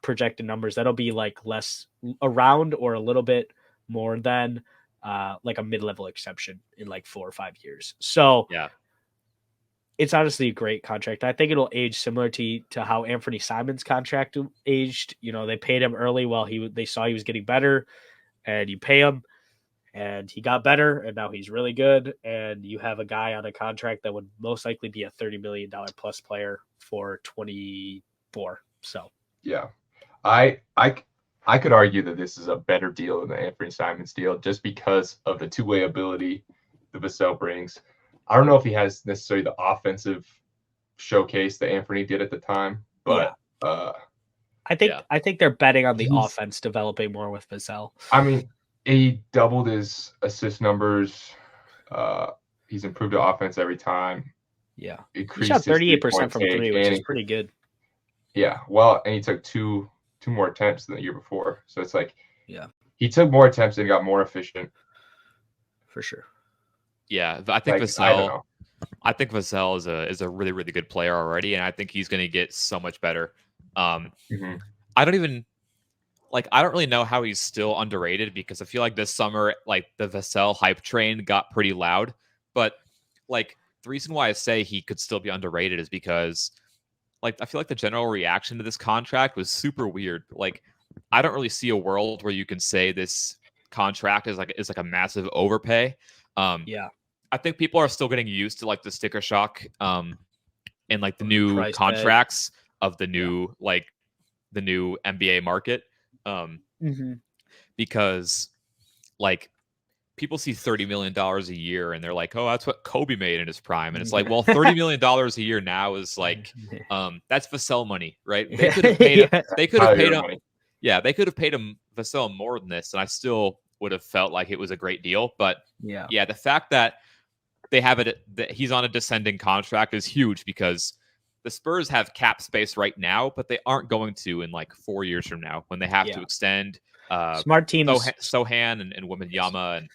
projected numbers. That'll be like less around or a little bit more than like a mid-level exception in like 4 or 5 years. So it's honestly a great contract. I think it'll age similar to how Anthony Simon's contract aged. They paid him early while they saw he was getting better, and you pay him. And he got better, and now he's really good. And you have a guy on a contract that would most likely be a $30 million plus player for 24. So Yeah, I could argue that this is a better deal than the Anthony Simons deal just because of the two-way ability that Vassell brings. I don't know if he has necessarily the offensive showcase that Anthony did at the time, but I think they're betting on the He's- offense developing more with Vassell. I mean, he doubled his assist numbers. He's improved the offense every time. Yeah, he Increased shot his 38% from three-point three, take, which and is pretty good. Yeah, well, and he took two more attempts than the year before. So it's like, Yeah, he took more attempts and got more efficient. for sure. Yeah, I think Like, I don't Vassell. know. I think Vassell is a really, really good player already, and I think he's going to get so much better. Mhm. I don't really know how he's still underrated, because I feel like this summer, like, the Vassell hype train got pretty loud. But like, the reason why I say he could still be underrated is because, like, I feel like the general reaction to this contract was super weird. Like, I don't really see a world where you can say this contract is like a massive overpay. Yeah, I think people are still getting used to, like, the sticker shock and, like, the new price tag. contracts of the new the new NBA market. Because, like, people see $30 million a year and they're like, oh, that's what Kobe made in his prime. And it's like, well, $30 million a year now is like, that's Vassell money, right? They could have paid him, they could have paid him. Money. Yeah, they could have paid him Vassell more than this, and I still would have felt like it was a great deal. But yeah, the fact that they have it, that he's on a descending contract, is huge, because the Spurs have cap space right now, but they aren't going to in like 4 years from now, when they have to extend smart teams, Sohan and Wembanyama and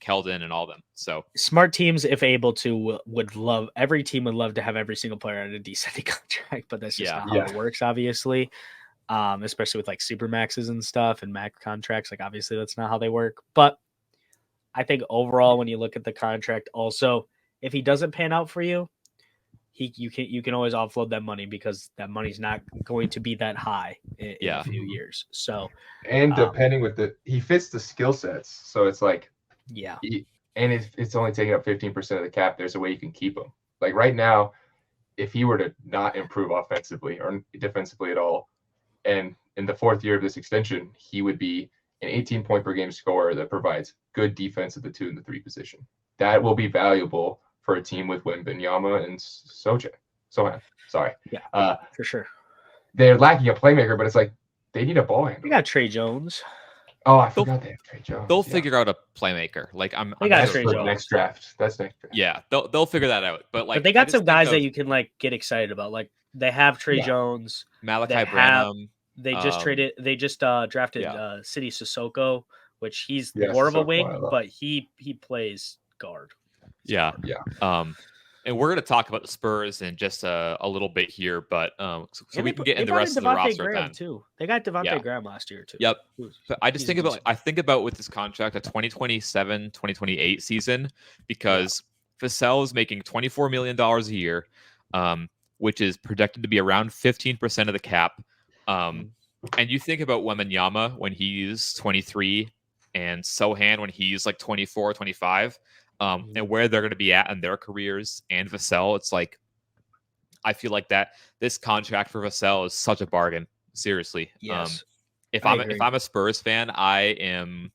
Keldon and all them. So smart teams, if able to, would love, every team would love to have every single player on a descending contract, but that's just not how it works, obviously. Especially with like super maxes and stuff and max contracts. Like, obviously that's not how they work. But I think overall, when you look at the contract, also, if he doesn't pan out for you, you can always offload that money, because that money's not going to be that high in a few years. So, and depending he fits the skill sets. So it's like, and if it's only taking up 15% of the cap, there's a way you can keep him. Like, right now, if he were to not improve offensively or defensively at all, and in the fourth year of this extension, he would be an 18-point per game scorer that provides good defense at the 2 and the 3 position. That will be valuable for a team with Wembanyama and Sohan. Sorry. Yeah, for sure. They're lacking a playmaker, but it's like, they need a ball handler. They got Trey Jones. Oh, I forgot they have Trey Jones. They'll figure out a playmaker. Like, they got Trey Jones. Next draft. That's next draft. Yeah, they'll figure that out. But like, they got some guys that you can like get excited about. Like, they have Trey Jones, Malachi Branham. They just traded. They just drafted City Sissoko, which he's more of a wing, but he plays guard. Yeah. And we're going to talk about the Spurs in just a little bit here, but so we can get in the rest of the roster Graham then. Too. They got Devontae Graham last year too. Yep. But I just think about with this contract, a 2027-2028 season, because Vassell is making $24 million a year, which is projected to be around 15% of the cap. And you think about Wembanyama when he's 23 and Sohan when he's like 24, 25. And where they're going to be at in their careers, and Vassell, it's like, I feel like that this contract for Vassell is such a bargain. Seriously. Yes. If I'm a Spurs fan, I am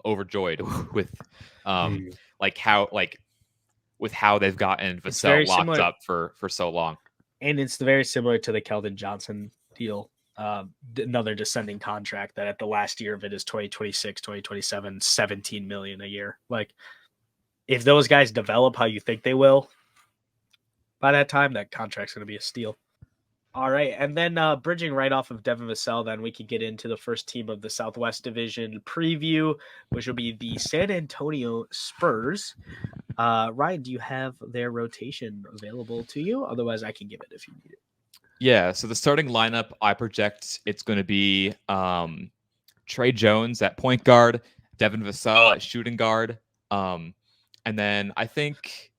overjoyed with how they've gotten Vassell locked up for so long. And it's very similar to the Keldon Johnson deal. Another descending contract that at the last year of it is 2026, 2027, 17 million a year. Like, if those guys develop how you think they will, by that time, that contract's going to be a steal. All right. And then bridging right off of Devin Vassell, then we could get into the first team of the Southwest Division preview, which will be the San Antonio Spurs. Ryan, do you have their rotation available to you? Otherwise, I can give it if you need it. Yeah, so the starting lineup, I project it's going to be Trey Jones at point guard, Devin Vassell at shooting guard, and then I think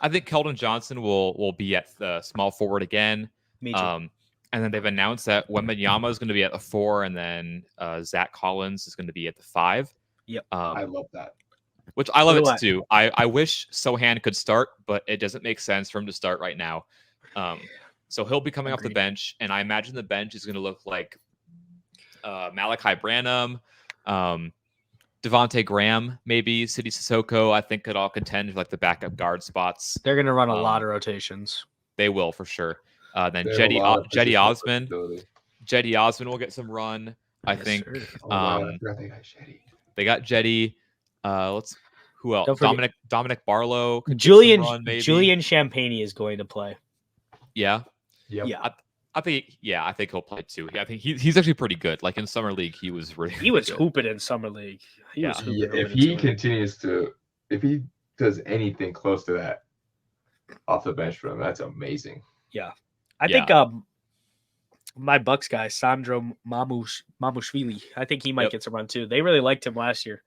Keldon Johnson will be at the small forward again. And And then they've announced that Wembanyama is going to be at the 4, and then Zach Collins is going to be at the 5. Yep. I love that. Which I love So do it too. I wish Sohan could start, but it doesn't make sense for him to start right now. So he'll be coming off the bench, and I imagine the bench is going to look like Malachi Branham, Devontae Graham, maybe City Sissoko. I think could all contend for like the backup guard spots. They're going to run a lot of rotations. They will for sure. Then They have a Jetty lot of positional Osman. flexibility. Jetty Osman will get some run. I Yes, think. sir. Oh, wow, I forgot they got Shetty. They got Jetty. Who else? Don't forget- Dominic Barlow. could get Julian some run, maybe. Julian Champagne is going to play. Yeah. Yep. Yeah. I think he'll play too. I think he's actually pretty good. Like in summer league, he was really He was good. hooping in summer league. He was hooping If he continues to, if he does anything close to that off the bench for him, that's amazing. I think my Bucks guy, Sandro Mamushvili, I think he might get some run too. They really liked him last year.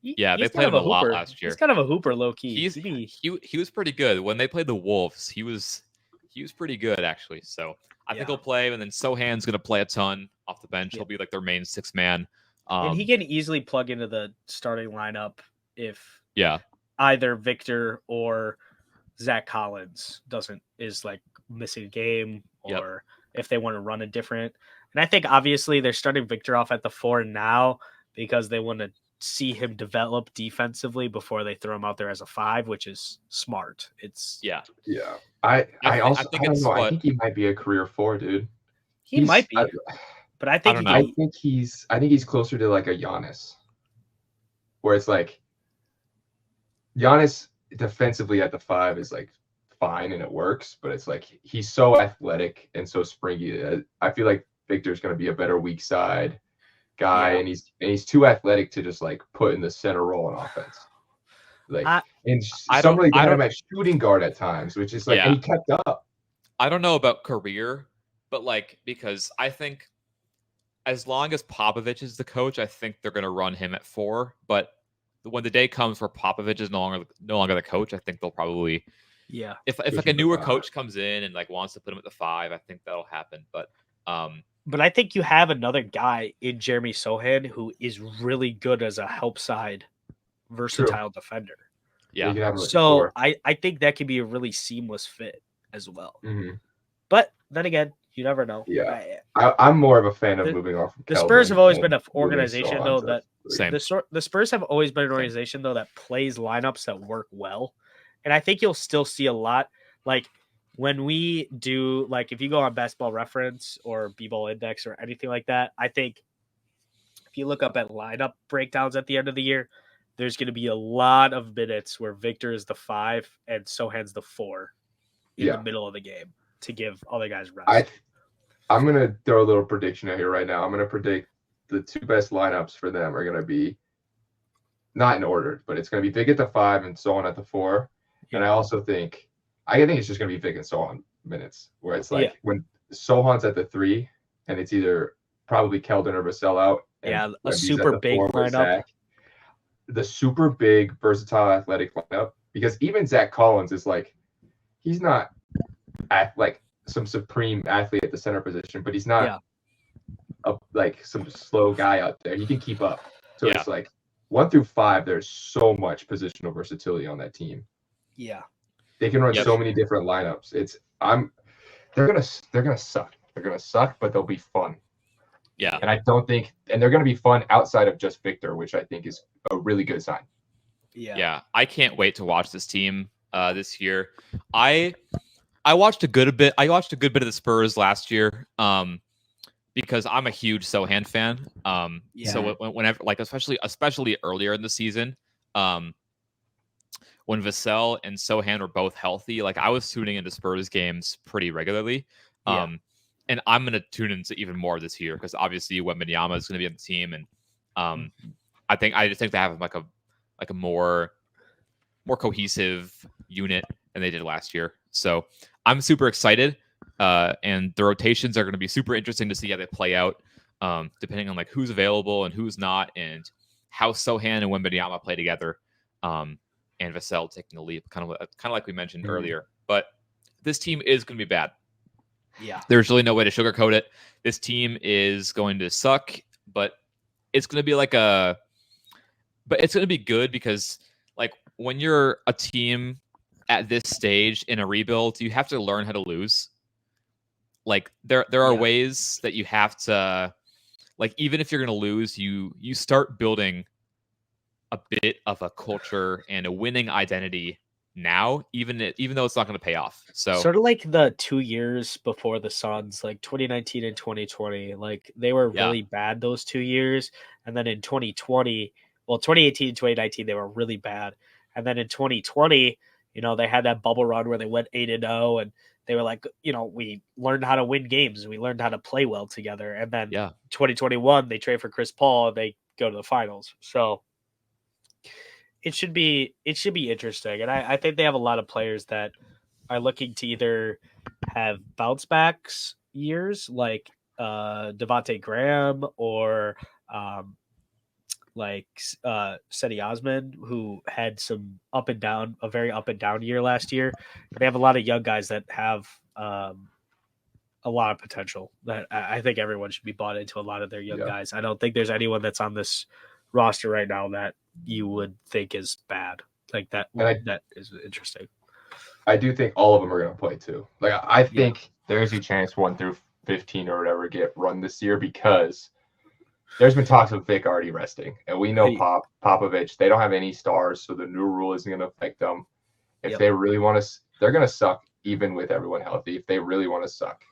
They He's played him kind of a lot hooper. last year. He's kind of a hooper, low key. He was pretty good when they played the Wolves. He was pretty good actually. So I think he'll play, and then Sohan's going to play a ton off the bench. He'll be like their main 6 man. And he can easily plug into the starting lineup if either Victor or Zach Collins is like missing a game, or if they want to run a different. And I think obviously they're starting Victor off at the 4 now because they want to see him develop defensively before they throw him out there as a 5, which is smart. I think he might be a career 4, dude. He might be, but I think he's closer to like a Giannis, where it's like Giannis defensively at the 5 is like fine and it works, but it's like he's so athletic and so springy. I feel like Victor's going to be a better weak side guy, and he's too athletic to just like put in the center role in offense. Like, somebody got him at shooting guard at times, which is like, and he kept up. I don't know about career, but like, because I think as long as Popovich is the coach, I think they're going to run him at 4. But when the day comes where Popovich is no longer the coach, I think they'll probably, if like a newer coach comes in and like wants to put him at the 5, I think that'll happen. But I think you have another guy in Jeremy Sohan who is really good as a help side, versatile defender. Yeah. So I think that could be a really seamless fit as well. Mm-hmm. But then again, you never know. Yeah. I'm more of a fan of moving off. The Spurs have always been an organization though that same. The Spurs have always been an organization though that plays lineups that work well. And I think you'll still see a lot like when we do, like if you go on Basketball Reference or B-Ball Index or anything like that, I think if you look up at lineup breakdowns at the end of the year, there's going to be a lot of minutes where Victor is the 5 and Sohan's the 4 in the middle of the game to give other guys rest. I'm going to throw a little prediction out here right now. I'm going to predict the 2 best lineups for them are going to be not in order, but it's going to be Vic at the 5 and Sohan at the 4. Yeah. And I think it's just going to be Vic and Sohan minutes, where it's like when Sohan's at the 3 and it's either probably Keldon or Vassell out. And a super big lineup. Zach, the super big, versatile, athletic lineup, because even Zach Collins is like, he's not like some supreme athlete at the center position, but he's not like some slow guy out there. He can keep up. So it's like 1 through 5, there's so much positional versatility on that team. Yeah. They can run so many different lineups. They're gonna suck. They're gonna suck, but they'll be fun. Yeah. And they're gonna be fun outside of just Victor, which I think is a really good sign. Yeah. I can't wait to watch this team this year. I watched a good bit of the Spurs last year. Because I'm a huge Sohan fan. So whenever, like especially earlier in the season, when Vassell and Sohan were both healthy, like I was tuning into Spurs games pretty regularly. And I'm going to tune into even more this year because obviously Wembanyama is going to be on the team, and I just think they have like a more cohesive unit than they did last year. So I'm super excited, and the rotations are going to be super interesting to see how they play out, depending on like who's available and who's not, and how Sohan and Wembanyama play together. And Vassell taking the leap, kind of like we mentioned earlier. But this team is going to be bad. Yeah. There's really no way to sugarcoat it. This team is going to suck, but it's going to be it's going to be good because like when you're a team at this stage in a rebuild, you have to learn how to lose. Like there are ways that you have to, like, even if you're going to lose, you start building a bit of a culture and a winning identity now, even though it's not going to pay off. So sort of like the 2 years before the Suns, like 2019 and 2020, like they were really bad those 2 years. And then in 2020, well, 2018 and 2019, they were really bad. And then in 2020, they had that bubble run where they went 8-0 and they were like, we learned how to win games. We learned how to play well together. And then 2021, they trade for Chris Paul and they go to the finals. So it should be interesting. And I think they have a lot of players that are looking to either have bounce backs years like Devontae Graham or Cedi Osman, who had a very up and down year last year. They have a lot of young guys that have a lot of potential that I think everyone should be bought into. A lot of their young guys. I don't think there's anyone that's on this roster right now that you would think is bad. Like that. That is interesting. I do think all of them are going to play too. Like I think there's a chance 1 through 15 or whatever get run this year because there's been talks of Vic already resting, and we know Popovich. They don't have any stars, so the new rule isn't going to affect them. If they really want to, they're going to suck even with everyone healthy. If they really want to suck,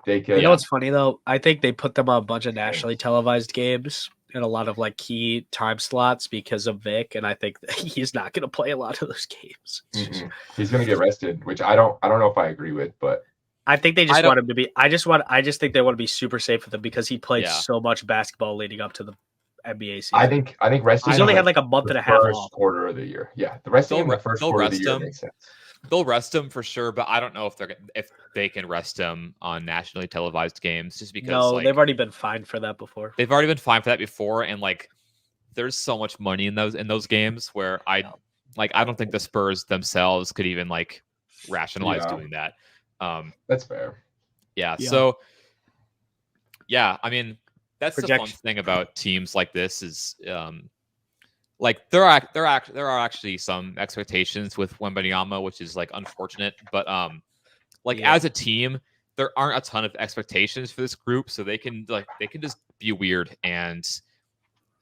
they could. You know what's funny though? I think they put them on a bunch of nationally televised games in a lot of like key time slots because of Vic, and I think that he's not going to play a lot of those games. He's going to get rested, which I don't know if I agree with, but I think they just want him to be. I just think they want to be super safe with him because he played so much basketball leading up to the NBA season. I think resting. He's only had like a month and a half first off. Quarter of the year. Yeah, the resting in the first quarter of the year makes sense. They'll rest him for sure, but I don't know if they can rest him on nationally televised games just because they've already been fined for that before. They've already been fined for that before, and like there's so much money in those games where I don't think the Spurs themselves could even like rationalize doing that. That's fair. Yeah. So I mean that's the fun thing about teams like this is like there are actually some expectations with Wembanyama, which is like unfortunate, but as a team, there aren't a ton of expectations for this group, so they can just be weird and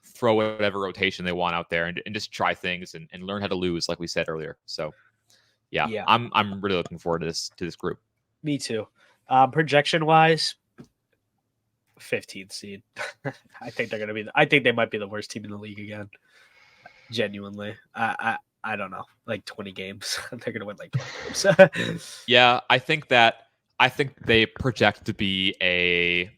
throw whatever rotation they want out there and just try things and learn how to lose, like we said earlier. So I'm really looking forward to this group. Me too. Projection wise, 15th seed. I think they're gonna be. I think they might be the worst team in the league again. Genuinely, I don't know, like 20 games. They're gonna win like 20 games. Yeah, I think they project to be a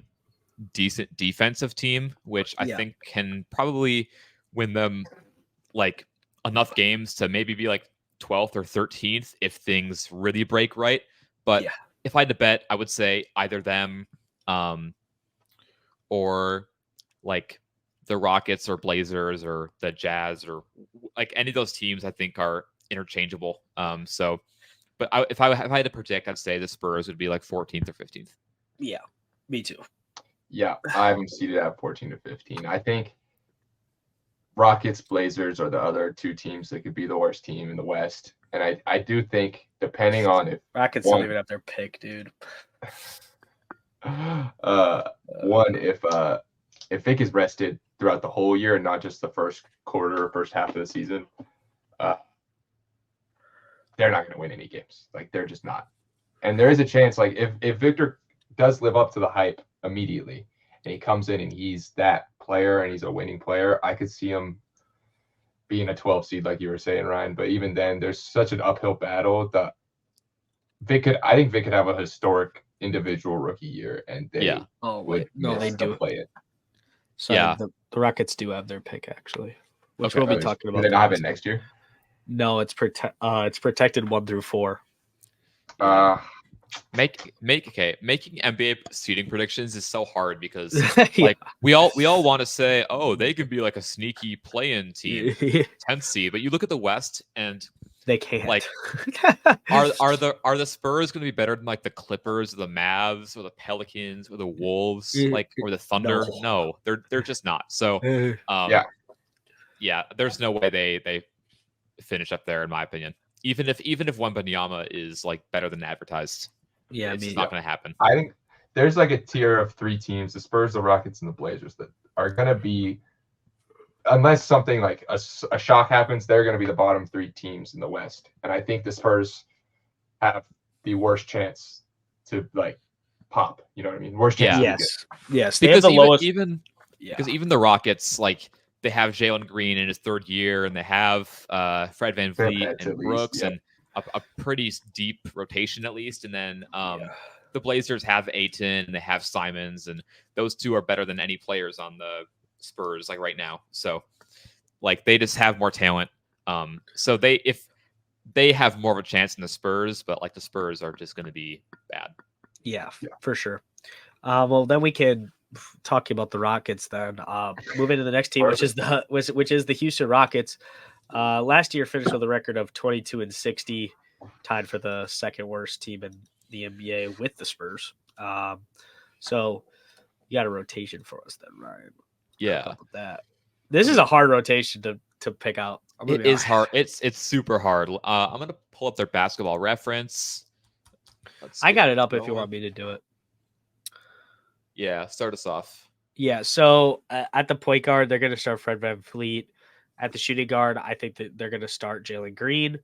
decent defensive team, which I think can probably win them like enough games to maybe be like 12th or 13th if things really break right. But if I had to bet, I would say either them or like the Rockets or Blazers or the Jazz or like any of those teams I think are interchangeable. But if I had to predict, I'd say the Spurs would be like 14th or 15th. Yeah, me too. Yeah, I have them seeded at 14 to 15. I think Rockets, Blazers are the other two teams that could be the worst team in the West. And I do think, depending on if Rockets don't even have their pick, dude. If Vic is rested throughout the whole year and not just the first quarter or first half of the season, they're not going to win any games. Like, they're just not. And there is a chance, like, if Victor does live up to the hype immediately and he comes in and he's that player and he's a winning player, I could see him being a 12 seed, like you were saying, Ryan. But even then, there's such an uphill battle that I think Vic could have a historic individual rookie year, and they they do play it. So the Rockets do have their pick actually, which we'll be talking about. They not have it next year. No, it's protected 1 through 4. Making NBA seeding predictions is so hard because like we all want to say, oh, they could be like a sneaky play-in team, 10th seed, but you look at the West and They can't. Like, are the Spurs going to be better than like the Clippers, or the Mavs, or the Pelicans, or the Wolves, like, or the Thunder? No, they're just not. So, yeah, there's no way they finish up there, in my opinion. Even if Wembanyama is like better than advertised, it's just not going to happen. I think there's like a tier of 3 teams: the Spurs, the Rockets, and the Blazers, that are going to be, unless something like a shock happens, they're going to be the bottom 3 teams in the West. And I think the Spurs have the worst chance to like pop. You know what I mean? Worst chance. Yes. They have the lowest. Because even the Rockets, like, they have Jalen Green in his 3rd year, and they have Fred VanVleet and Brooks, and a pretty deep rotation at least. And then the Blazers have Ayton and they have Simons, and those 2 are better than any players on the Spurs like right now. So like they just have more talent. So if they have more of a chance than the Spurs, but like the Spurs are just going to be bad. Yeah, for sure. Well, then we can talk about the Rockets. Then moving to the next team, which is the Houston Rockets. Last year finished with a record of 22-60, tied for the 2nd worst team in the NBA with the Spurs. So you got a rotation for us then, Ryan. Yeah, that this is a hard rotation to pick out. It is hard. It's super hard. I'm gonna pull up their basketball reference. I got it up if you want me to do it. Yeah, start us off. Yeah, so at the point guard, they're going to start Fred VanVleet. At the shooting guard, I think that they're going to start Jalen Green.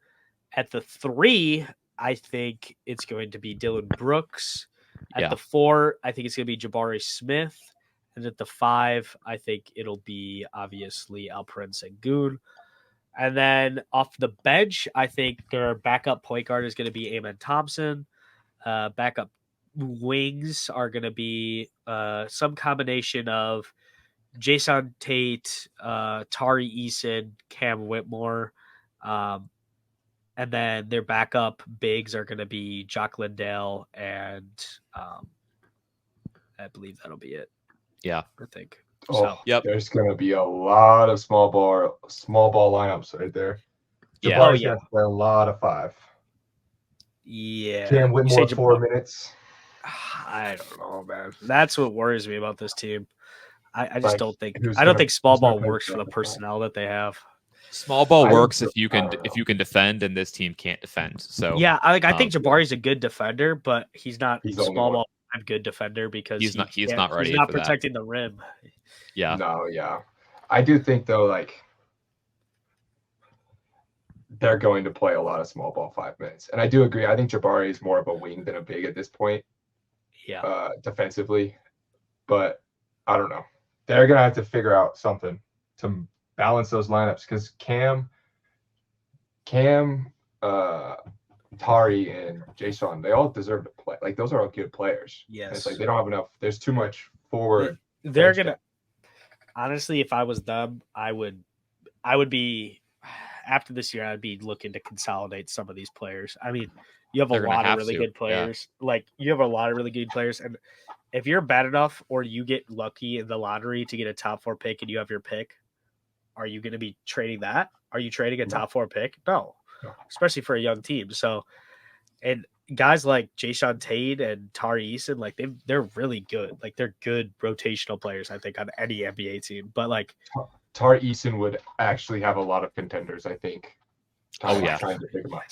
At the 3, I think it's going to be Dylan Brooks. At the 4, I think it's going to be Jabari Smith. And at the 5, I think it'll be obviously Alperen Sengun. And then off the bench, I think their backup point guard is going to be Amen Thompson. Backup wings are going to be some combination of Jason Tate, Tari Eason, Cam Whitmore. And then their backup bigs are going to be Jock Lindell, and I believe that'll be it. Yeah, I think. There's going to be a lot of small ball lineups right there. Jabari's going to play a lot of 5. Yeah. Cam Whitmore 4 minutes. I don't know, man. That's what worries me about this team. I just don't think small ball works for the personnel that they have. Small ball works if you can defend, and this team can't defend. So yeah, I think Jabari's a good defender, but he's not small ball good defender because he's not ready. He's not for protecting that. the rim. Yeah. No, yeah. I do think though, like, they're going to play a lot of small ball 5 minutes, and I do agree. I think Jabari is more of a wing than a big at this point. Yeah. Defensively, but I don't know. They're gonna have to figure out something to balance those lineups because Cam, Tari, and Jason, they all deserve to play. Like, those are all good players. Yes. And it's like they don't have enough. There's too much forward. They're gonna. Honestly, if I was them, I would be after this year. I'd be looking to consolidate some of these players. I mean, you have a lot of really good players. Yeah. Like, you have a lot of really good players, and if you're bad enough or you get lucky in the lottery to get a top 4 pick and you have your pick, are you going to be trading that? Are you trading a top 4 pick? No, especially for a young team. So, and guys like Jason Tate and Tari Eason, like they're really good. Like, they're good rotational players, I think, on any NBA team. But like Tari Eason would actually have a lot of contenders, I think. Trying to pick him up.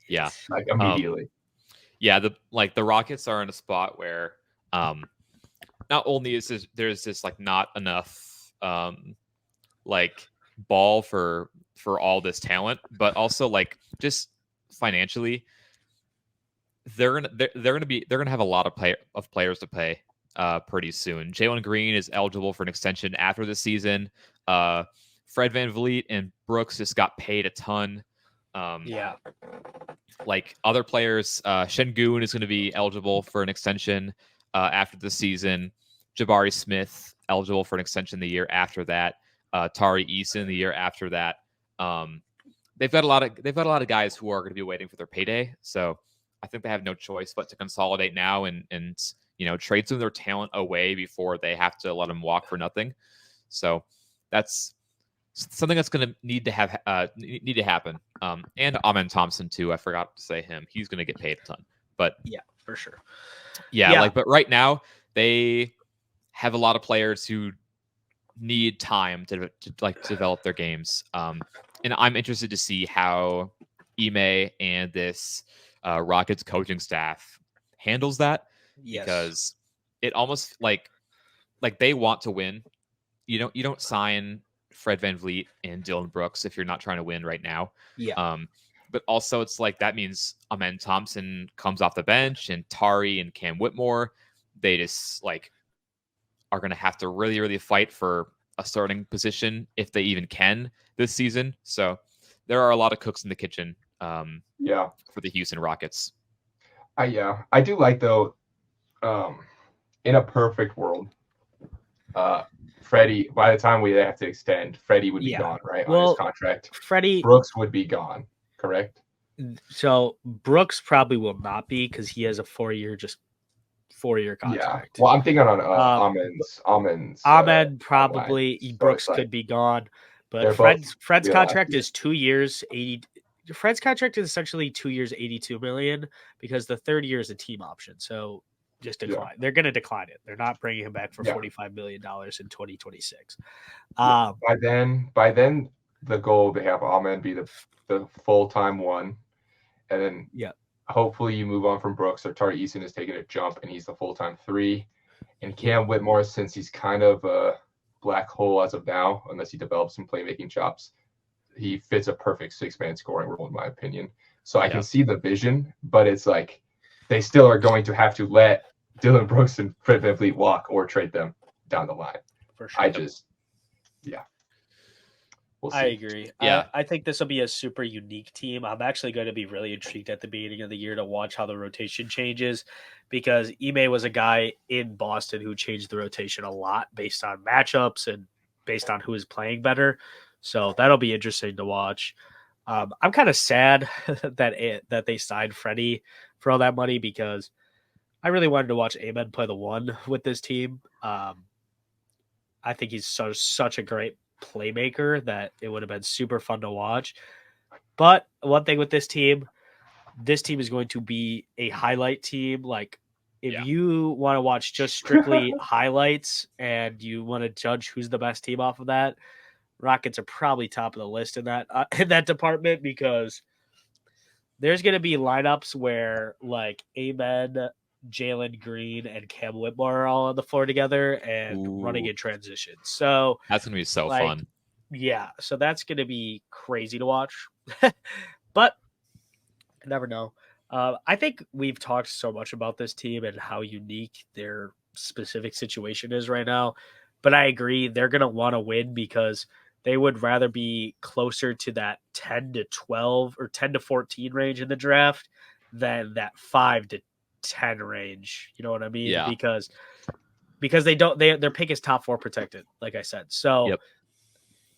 Yeah, like immediately. The Rockets are in a spot where not only is there's just like not enough like ball for all this talent, but also like just financially they're gonna have a lot of players to pay pretty soon. Jalen Green is eligible for an extension after the season. Fred VanVleet and Brooks just got paid a ton. Like other players, Şengün is going to be eligible for an extension after the season. Jabari Smith eligible for an extension the year after that. Tari Eason the year after that. They've got a lot of guys who are going to be waiting for their payday. So I think they have no choice but to consolidate now and trade some of their talent away before they have to let them walk for nothing. So that's something that's going to need to happen. And Amen Thompson too. I forgot to say him. He's going to get paid a ton. But yeah, for sure. Yeah, but right now they have a lot of players who need time to develop their games. And I'm interested to see how Ime and this Rockets coaching staff handles that, because it almost like they want to win. You don't sign Fred VanVleet and Dylan Brooks if you're not trying to win right now. Yeah. But also it's like that means Amen Thompson comes off the bench, and Tari and Cam Whitmore, they just are going to have to really, really fight for a starting position if they even can this season. So there are a lot of cooks in the kitchen for the Houston Rockets. I do like, though, in a perfect world, Freddie, by the time we have to extend, Freddie would be gone, right? On his contract. Brooks would be gone, correct? So Brooks probably will not be, because he has a 4-year contract. Yeah. Well, I'm thinking on Amen's. Amen probably. Brooks could be gone, but Fred's contract is 2 years, 80. Fred's contract is essentially 2 years, 82 million, because the third year is a team option. So just decline. Yeah. They're going to decline it. They're not bringing him back for $45 million in 2026. By then, the goal to have Amen be the full-time one, and then hopefully you move on from Brooks, or Tari Eason is taking a jump and he's the full-time 3. And Cam Whitmore, since he's kind of a black hole as of now, unless he develops some playmaking chops, he fits a perfect 6-man scoring role, in my opinion. So I can see the vision, but it's like they still are going to have to let Dylan Brooks and Fred VanVleet walk or trade them down the line. For sure. We'll see. I agree. Yeah, I think this will be a super unique team. I'm actually going to be really intrigued at the beginning of the year to watch how the rotation changes, because Ime was a guy in Boston who changed the rotation a lot based on matchups and based on who is playing better. So that'll be interesting to watch. I'm kind of sad that they signed Freddie for all that money, because I really wanted to watch Amen play the 1 with this team. I think he's such a great playmaker that it would have been super fun to watch. But one thing with this team is going to be a highlight team. Like, if you want to watch just strictly highlights and you want to judge who's the best team off of that, Rockets are probably top of the list in that department, because there's going to be lineups where like Amen, Jalen Green, and Cam Whitmore are all on the floor together and running in transition. So that's going to be so fun. Yeah. So that's going to be crazy to watch, but I never know. I think we've talked so much about this team and how unique their specific situation is right now, but I agree they're going to want to win, because they would rather be closer to that 10 to 12 or 10 to 14 range in the draft than that 5 to 10 range. You know what I mean? Yeah. Because their pick is top 4 protected, like I said. So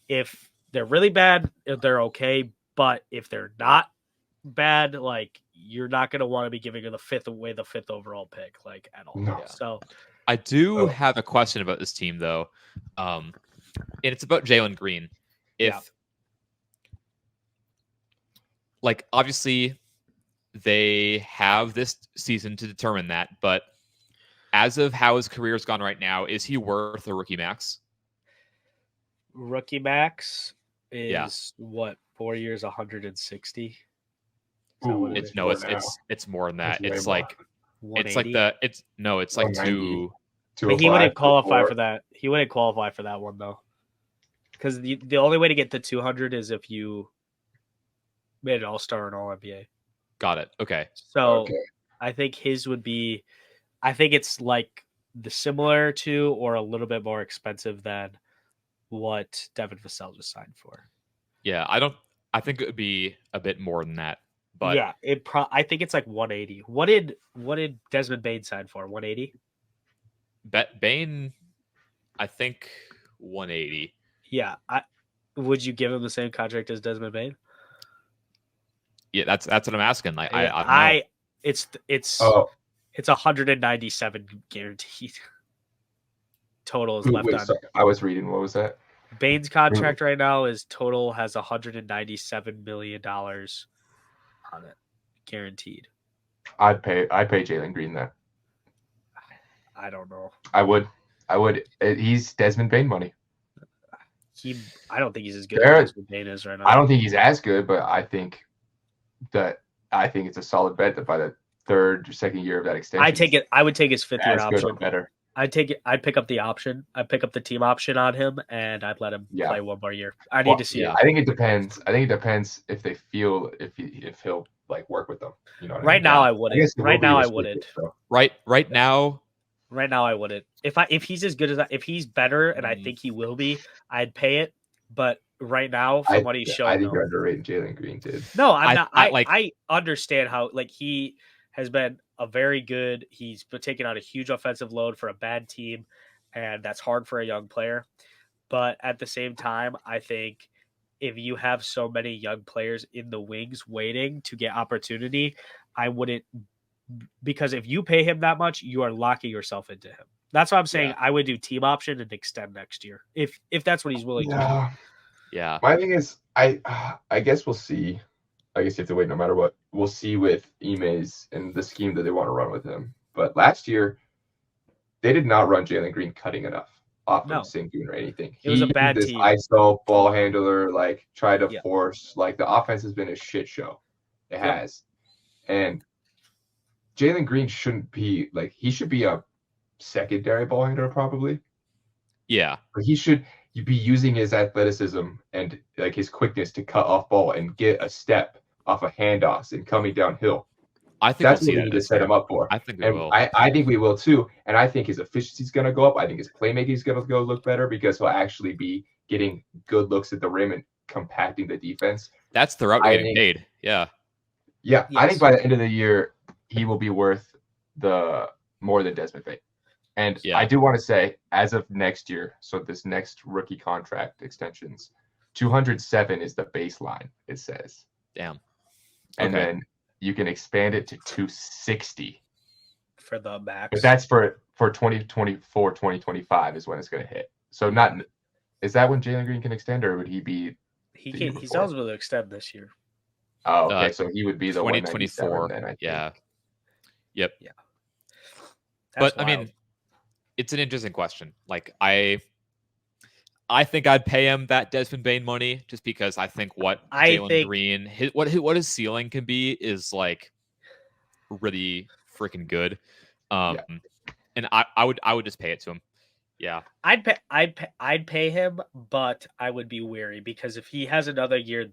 if they're really bad, they're okay. But if they're not bad, like, you're not going to want to be giving the 5th overall pick, like, at all. No. So I do have a question about this team, though. And it's about Jalen Green. Obviously they have this season to determine that, but as of how his career has gone right now, is he worth a rookie max? Rookie max is what, 4 years, 160? It's more than that. It's like 180? it's like 2. But he wouldn't qualify for that. He wouldn't qualify for that one, though, because the only way to get to 200 is if you made an All-Star and All-NBA. Got it. Okay. So I think his would be, I think it's like the similar to or a little bit more expensive than what Devin Vassell just signed for. Yeah, I think it would be a bit more than that. But yeah, I think it's like 180. What did Desmond Bane sign for? 180? Bane, I think 180. Yeah. Would you give him the same contract as Desmond Bane? Yeah, that's what I'm asking. Like, I don't know. It's 197 guaranteed. Total is left on. I was reading. What was that? Bane's contract right now is total has $197 million on it, guaranteed. I'd pay Jalen Green that. I don't know. I would. He's Desmond Bane money. I don't think he's as good as Desmond Bane is right now. I don't think he's as good, but I think it's a solid bet that by the second year of that extension, I would take his fifth year option. Good or better. I'd take it. I'd pick up the option. I'd pick up the team option on him, and I'd let him play one more year. I need to see it. I think it depends. If they feel if he'll like work with them. You know. Right now, I wouldn't. Right now, I wouldn't. Right now. Right now, I wouldn't. If he's as good as if he's better, and I think he will be, I'd pay it. But right now, from what he's shown, I think you're underrating Jalen Green, dude. No, I'm not. I understand how he has been a very good. He's been taking on a huge offensive load for a bad team, and that's hard for a young player. But at the same time, I think if you have so many young players in the wings waiting to get opportunity, I wouldn't. Because if you pay him that much, you are locking yourself into him. That's why I'm saying I would do team option and extend next year if that's what he's willing to do. Yeah. My thing is, I guess we'll see. I guess you have to wait no matter what. We'll see with Ime's and the scheme that they want to run with him. But last year, they did not run Jalen Green cutting enough off of Sengun or anything. It was a bad this team. ISO ball handler, like try to force. Like the offense has been a shit show. It has, and Jalen Green shouldn't be like he should be a secondary ball handler probably. Yeah, but he should be using his athleticism and like his quickness to cut off ball and get a step off of handoffs and coming downhill. I think that's what we need to set him up for. I think we will. I think we will too, and I think his efficiency is going to go up. I think his playmaking is going to go look better because he'll actually be getting good looks at the rim and compacting the defense. That's the route getting paid. Yeah. Yeah, yes. I think by the end of the year, he will be worth more than Desmond Bane. And I do want to say, as of next year, so this next rookie contract extensions, 207 is the baseline, it says. Damn. And then you can expand it to 260 for the max. But that's for 2024, 2025 is when it's going to hit. So is that when Jalen Green can extend, or would he be? He's eligible to extend this year. Oh, okay. So he would be the 2024. Then, I think. Yeah. Yep. Yeah. But wild. I mean, it's an interesting question. Like I think I'd pay him that Desmond Bane money just because I think what Jalen Green, what his ceiling can be is like really freaking good. And I would just pay it to him. Yeah. I'd pay him, but I would be wary because if he has another year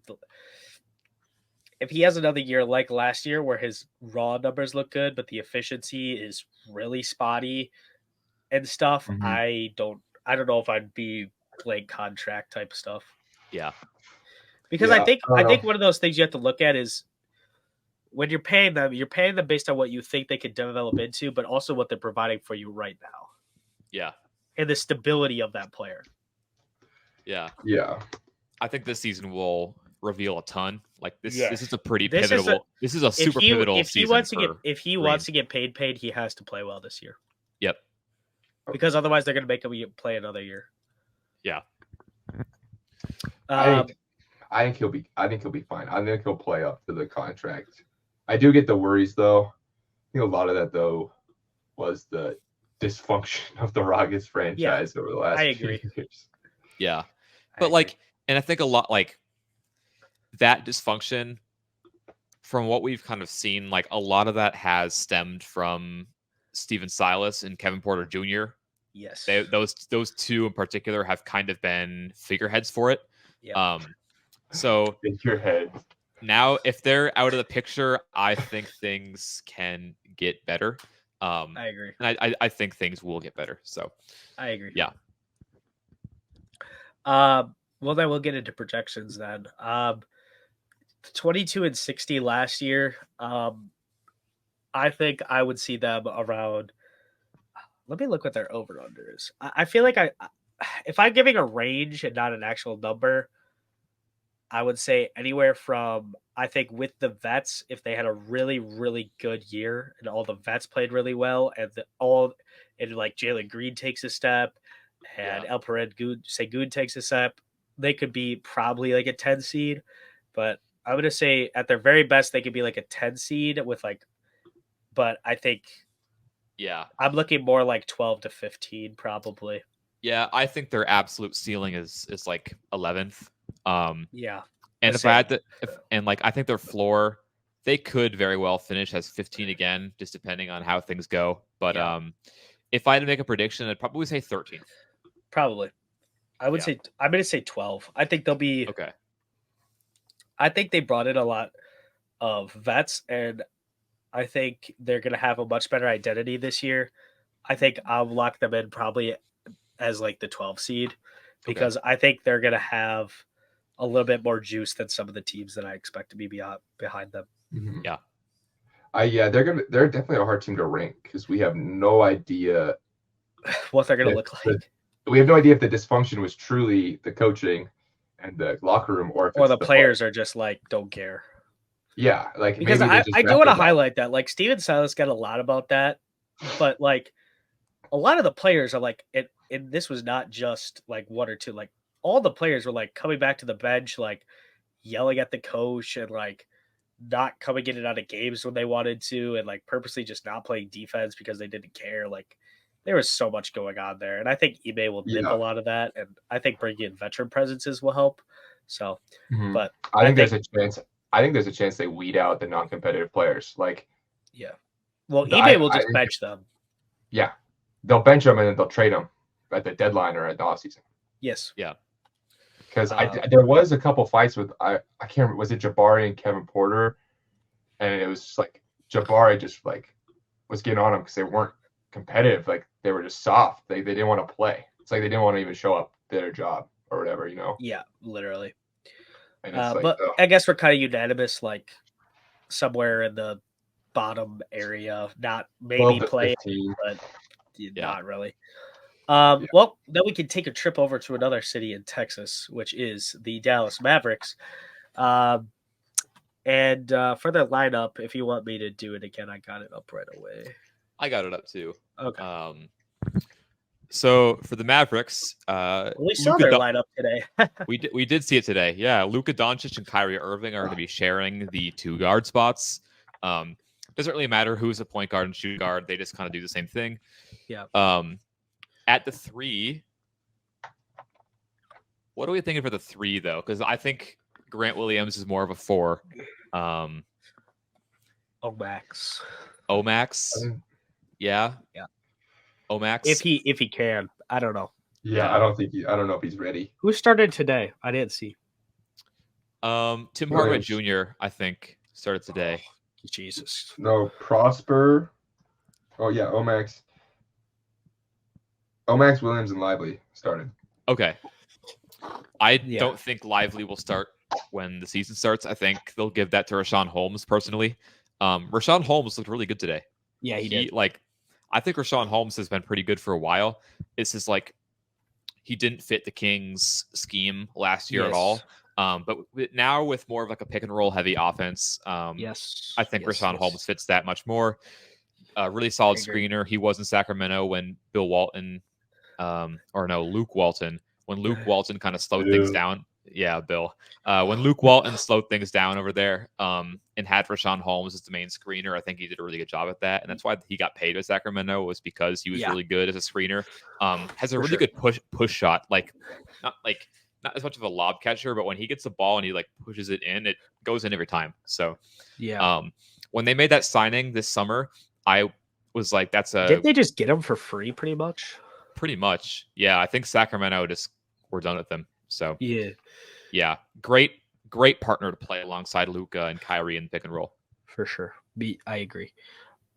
like last year where his raw numbers look good, but the efficiency is really spotty and stuff, I don't know if I'd be playing contract type stuff. Yeah. Because I think one of those things you have to look at is when you're paying them based on what you think they could develop into, but also what they're providing for you right now. Yeah. And the stability of that player. Yeah. Yeah. I think this season will reveal a ton. Like this is a pretty pivotal. This is a super pivotal season. If he wants to get paid, he has to play well this year. Yep. Because otherwise they're going to make him play another year. Yeah. I think he'll be fine. I think he'll play up to the contract. I do get the worries though. I think a lot of that though was the dysfunction of the Rockets franchise over the last few years. Yeah. But and I think a lot like that dysfunction from what we've kind of seen, like a lot of that has stemmed from Steven Silas and Kevin Porter Jr. Yes. Those two in particular have kind of been figureheads for it. Yep. So in your head. Now, if they're out of the picture, I think things can get better. I agree. And I think things will get better. So I agree. Yeah. Well, then we'll get into projections then. 22-60 last year. I think I would see them around. Let me look what their over/under is. I feel like if I'm giving a range and not an actual number, I would say anywhere from, I think with the vets, if they had a really, really good year and all the vets played really well and like Jalen Green takes a step and Alperen Sengun takes a step, they could be probably like a 10 seed. But I'm going to say at their very best, they could be like a 10 seed with like, but I think I'm looking more like 12 to 15 probably. Yeah, I think their absolute ceiling is like 11th. Yeah. And if I had to, I think their floor, they could very well finish as 15 again, just depending on how things go. But if I had to make a prediction, I'd probably say 13th. Probably. I would say I'm going to say 12. I think they'll be okay. I think they brought in a lot of vets, and I think they're going to have a much better identity this year. I think I'll lock them in probably as like the 12 seed because I think they're going to have a little bit more juice than some of the teams that I expect to be behind them. Mm-hmm. Yeah. They're definitely a hard team to rank because we have no idea what they're going to look like. We have no idea if the dysfunction was truly the coaching and the locker room or if the players are just like don't care. Yeah, like because I do want to highlight that like Steven Silas got a lot about that, but like a lot of the players are like and this was not just like one or two, like all the players were like coming back to the bench, like yelling at the coach and like not coming in and out of games when they wanted to, and like purposely just not playing defense because they didn't care. Like there was so much going on there, and I think eBay will nip a lot of that, and I think bringing in veteran presences will help. So, but I think there's a chance. I think there's a chance they weed out the non-competitive players. Like, well, eBay will just bench them. Yeah, they'll bench them and then they'll trade them at the deadline or at the offseason. Yes. Yeah. Because there was a couple fights with I can't remember, was it Jabari and Kevin Porter, and it was just like Jabari just like was getting on them because they weren't competitive, like they were just soft. They didn't want to play. It's like they didn't want to even show up to their job or whatever, you know. Yeah, literally. And but I guess we're kind of unanimous, like somewhere in the bottom area, not maybe playing, but not really. Well, then we can take a trip over to another city in Texas, which is the Dallas Mavericks. And for their lineup, if you want me to do it again, I got it up right away. I got it up too. Okay. So for the Mavericks, we saw their lineup today. we did see it today. Yeah, Luka Doncic and Kyrie Irving are going to be sharing the 2 guard spots. Doesn't really matter who's a point guard and shooting guard; they just kind of do the same thing. Yeah. At the 3, what are we thinking for the 3 though? Because I think Grant Williams is more of a 4. Omax. Yeah. Omax. If he can, I don't know. Yeah, I don't know if he's ready. Who started today? I didn't see. Tim Hardaway Jr. I think started today. Jesus. No, Prosper. Oh yeah, Omax, Williams, and Lively started. Okay. I don't think Lively will start when the season starts. I think they'll give that to Rashawn Holmes personally. Rashawn Holmes looked really good today. Yeah, he did. I think Rashawn Holmes has been pretty good for a while. It's just like he didn't fit the Kings scheme last year at all. But now with more of like a pick and roll heavy offense, I think Rashawn Holmes fits that much more. Really solid screener. He was in Sacramento when Luke Walton, when Luke Walton kind of slowed things down. Yeah, Bill. When Luke Walton slowed things down over there and had Rashawn Holmes as the main screener, I think he did a really good job at that. And that's why he got paid with Sacramento, was because he was really good as a screener. Has a really good push shot, not as much of a lob catcher, but when he gets the ball and he like pushes it in, it goes in every time. So when they made that signing this summer, I was like, did they just get him for free pretty much? Pretty much. Yeah. I think Sacramento just were done with him. So yeah. Great partner to play alongside Luka and Kyrie in pick and roll. For sure. I agree.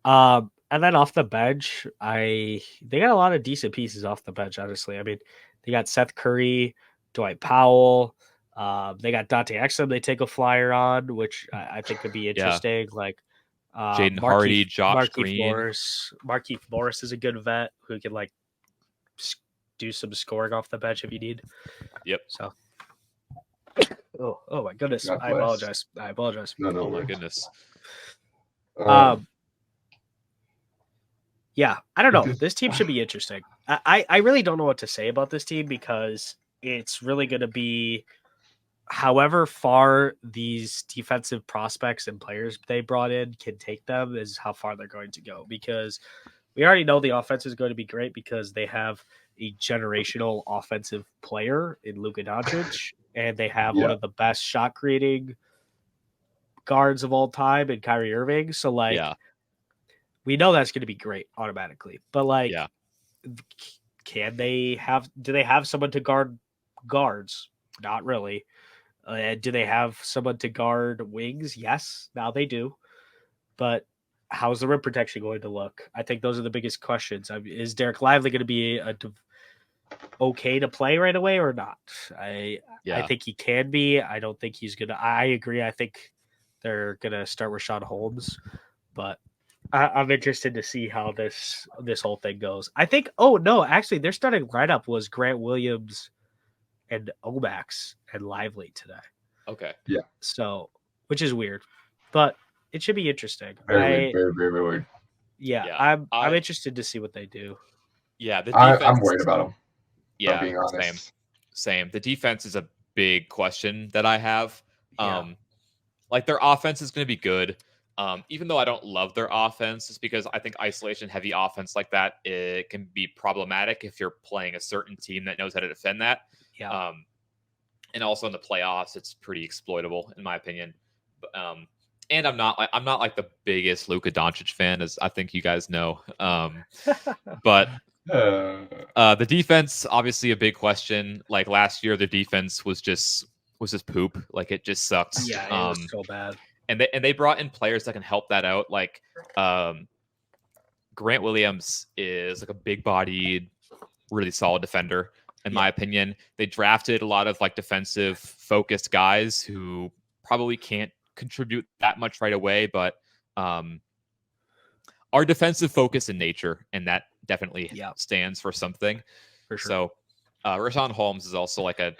And then off the bench, they got a lot of decent pieces off the bench, honestly. I mean, they got Seth Curry, Dwight Powell. They got Dante Exum they take a flyer on, which I think could be interesting. Like Jaden Hardy, Josh Green. Markieff Morris is a good vet who can like do some scoring off the bench if you need. Yep. So. Oh my goodness! I apologize. No, oh my goodness. Yeah, I don't know. This team should be interesting. I really don't know what to say about this team because it's really going to be however far these defensive prospects and players they brought in can take them is how far they're going to go, because we already know the offense is going to be great because they have a generational offensive player in Luka Doncic, and they have one of the best shot creating guards of all time in Kyrie Irving. So like, Yeah. we know that's going to be great automatically, but like, Yeah. do they have someone to guard guards? Not really. Do they have someone to guard wings? Yes, now they do. But how's the rim protection going to look? I think those are the biggest questions. Is Derek Lively going to be okay to play right away or not? I think he can be. I don't think he's going to. I agree. I think they're going to start Rashawn Holmes, but I'm interested to see how this whole thing goes. I think. Oh no, actually, their starting lineup was Grant Williams and Omax and Lively today. Okay. Yeah. So, which is weird, but it should be interesting. Very weird. Yeah, I'm interested to see what they do. Yeah, the defense. I'm worried about them. Yeah, being honest. Same. The defense is a big question that I have. Yeah. Like their offense is going to be good. Even though I don't love their offense, just because I think isolation heavy offense like that, it can be problematic if you're playing a certain team that knows how to defend that. Yeah. And also in the playoffs, it's pretty exploitable in my opinion. And I'm not like the biggest Luka Doncic fan, as I think you guys know. But the defense, obviously a big question. Like last year, the defense was just poop. Like it just sucked. Yeah, it was so bad. And they brought in players that can help that out. Like Grant Williams is like a big-bodied, really solid defender, in my opinion. They drafted a lot of like defensive focused guys who probably can't contribute that much right away, but are defensive focus in nature, and that definitely stands for something. For sure. So Rashawn Holmes is also like a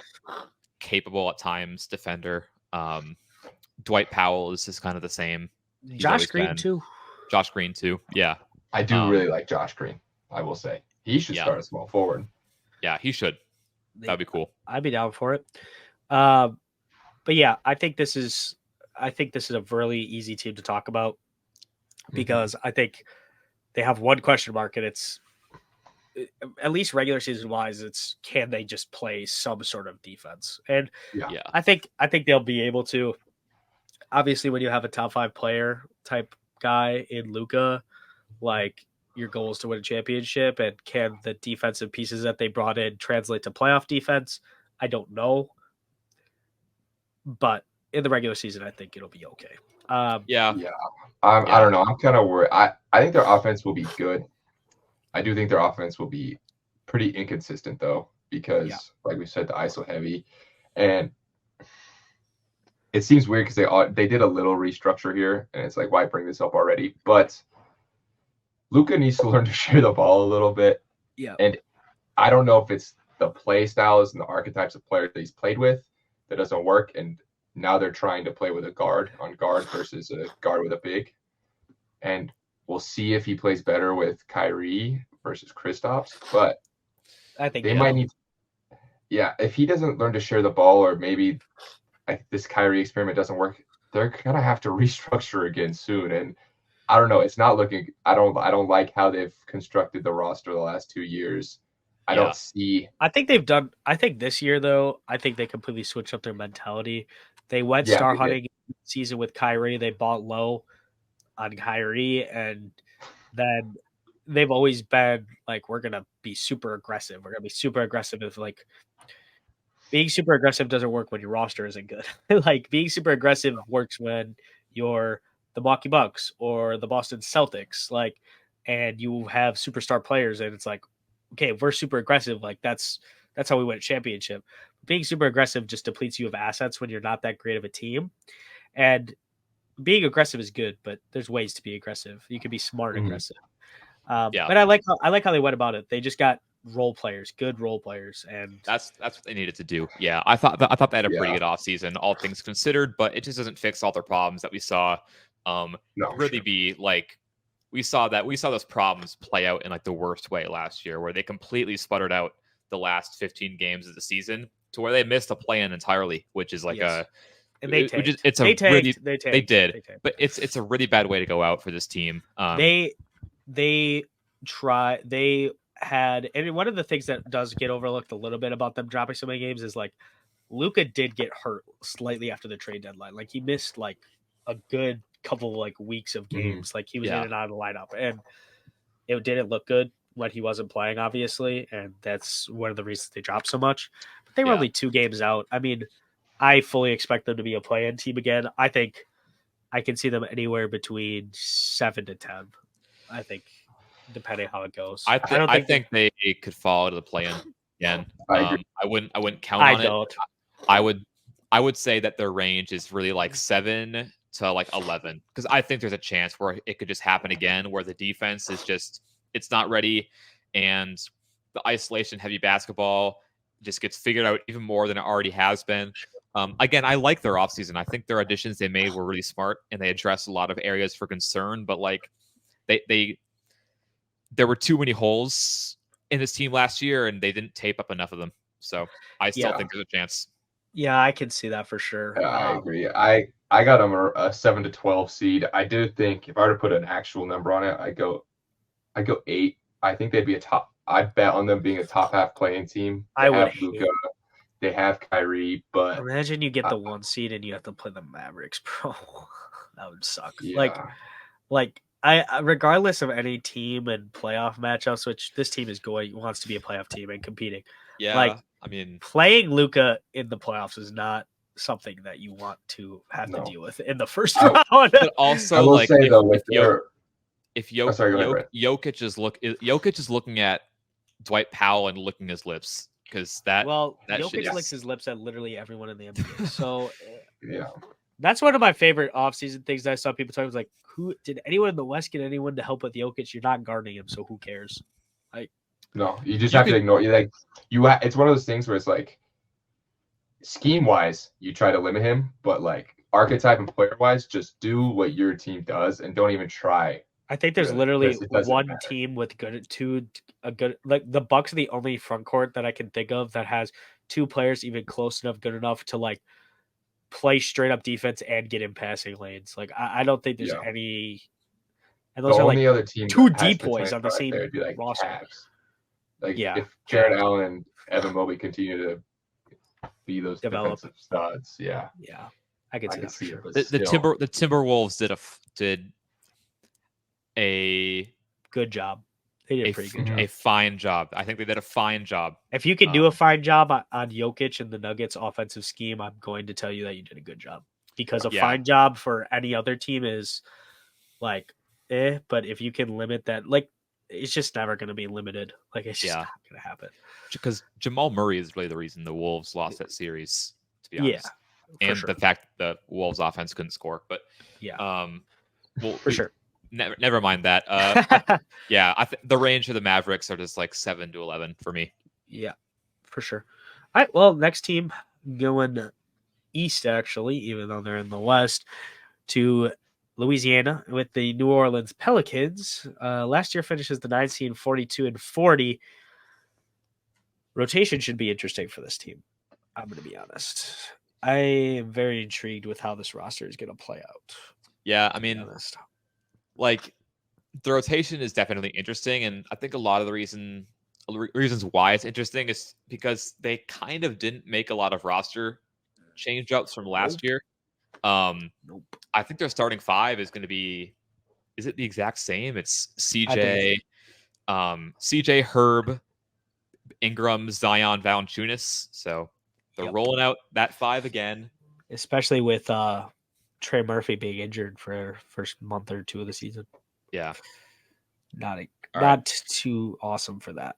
capable at times defender. Dwight Powell is just kind of the same. Josh Green too. Yeah. I do really like Josh Green. I will say he should start a small forward. Yeah, he should. That'd be cool. I'd be down for it. But yeah, I think this is a really easy team to talk about because I think they have one question mark, and it's at least regular season wise, it's can they just play some sort of defense? And I think they'll be able to. Obviously, when you have a top 5 player type guy in Luka, like your goal is to win a championship, and can the defensive pieces that they brought in translate to playoff defense? I don't know, but in the regular season, I think it'll be okay. I don't know. I'm kind of worried. I think their offense will be good. I do think their offense will be pretty inconsistent though, because like we said, the ISO heavy, and it seems weird because they did a little restructure here, and it's like, why bring this up already? But Luka needs to learn to share the ball a little bit. Yeah. And I don't know if it's the play styles and the archetypes of players that he's played with that doesn't work, and now they're trying to play with a guard on guard versus a guard with a big. And we'll see if he plays better with Kyrie versus Kristaps. But I think they might need. If he doesn't learn to share the ball, or maybe this Kyrie experiment doesn't work, they're gonna have to restructure again soon. And I don't know. It's not looking. I don't like how they've constructed the roster the last 2 years. I don't see. I think they've done. I think this year though, I think they completely switched up their mentality. They went star hunting season with Kyrie. They bought low on Kyrie, and then they've always been like, we're gonna be super aggressive. We're gonna be super aggressive. If like being super aggressive doesn't work when your roster isn't good. Like being super aggressive works when you're the Milwaukee Bucks or the Boston Celtics, like, and you have superstar players, and it's like, okay, we're super aggressive. Like that's how we win a championship. Being super aggressive just depletes you of assets when you're not that great of a team. And being aggressive is good, but there's ways to be aggressive. You can be smart aggressive. But I like how they went about it. They just got good role players, and that's what they needed to do. Yeah, I thought they had a pretty good offseason, all things considered, but it just doesn't fix all their problems that we saw. Be like we saw those problems play out in like the worst way last year, where they completely sputtered out the last 15 games of the season to where they missed a play-in entirely, which is like and they which is, tanked. it's a They really tanked. They tanked. they did, They tanked. but it's a really bad way to go out for this team. They had, and one of the things that does get overlooked a little bit about them dropping so many games is like Luka did get hurt slightly after the trade deadline. Like he missed like a good couple like weeks of games. Like he was in and out of the lineup, and it didn't look good when he wasn't playing, obviously, and that's one of the reasons they dropped so much. But they were only 2 games out. I mean, I fully expect them to be a play-in team again. I think I can see them anywhere between 7 to 10. I think, depending how it goes. I think they could fall to the play-in again. I wouldn't count on it. I would say that their range is really like 7 to like 11, because I think there's a chance where it could just happen again, where the defense is just, it's not ready, and the isolation heavy basketball just gets figured out even more than it already has been. Again, I like their offseason. I think their additions they made were really smart, and they addressed a lot of areas for concern, but like there were too many holes in this team last year, and they didn't tape up enough of them. So I still think there's a chance. Yeah, I can see that for sure. Yeah, I agree. I got them a 7 to 12 seed. I do think if I were to put an actual number on it, I go 8. I think they'd be I'd bet on them being a top half playing team. They have Luka, they have Kyrie, but imagine you get the 1 seed and you have to play the Mavericks, bro. That would suck. Yeah. Like I regardless of any team and playoff matchups, which this team wants to be a playoff team and competing. Yeah, like I mean, playing Luka in the playoffs is not something that you want to have to deal with in the first round. But also, I will like, say though, Jokic is looking at Dwight Powell and licking his lips, because that Jokic licks his lips at literally everyone in the NBA. So yeah, that's one of my favorite offseason things that I saw people talking about. Like, who did anyone in the West get anyone to help with Jokic? You're not guarding him, so who cares? No, you just have to ignore. It's one of those things where it's like, scheme wise, you try to limit him, but like archetype and player wise, just do what your team does and don't even try. I think there's literally one team with like the Bucks are the only front court that I can think of that has 2 players even close enough, good enough to like play straight up defense and get in passing lanes. Like I don't think there's any. And those are like other team 2 depoys on the same roster. Cavs. Like if Jared Allen and Evan Mobley continue to be those defensive studs, I can see that for sure. The Timberwolves did a good job. They did a pretty good job. A fine job. I think they did a fine job. If you can do a fine job on Jokic and the Nuggets offensive scheme, I'm going to tell you that you did a good job. Because a fine job for any other team is like, but if you can limit that, like, it's just never going to be limited. Like, it's just not going to happen. Because Jamal Murray is really the reason the Wolves lost that series, to be honest. And the fact the Wolves offense couldn't score. But for sure. Never mind that. The range of the Mavericks are just like 7 to 11 for me. Yeah, for sure. All right, well, next team going east, actually, even though they're in the west, to Louisiana with the New Orleans Pelicans. Last year finishes the 9th seed, 42-40. Rotation should be interesting for this team. I'm going to be honest. I am very intrigued with how this roster is going to play out. Yeah, I mean, like, the rotation is definitely interesting, and I think a lot of the reasons why it's interesting is because they kind of didn't make a lot of roster change-ups from last year. I think their starting 5 is going to be, is it the exact same? It's CJ, Herb, Ingram, Zion, Valanciunas. So they're rolling out that 5 again. Especially with Trey Murphy being injured for first month or 2 of the season. Yeah. Not too awesome for that.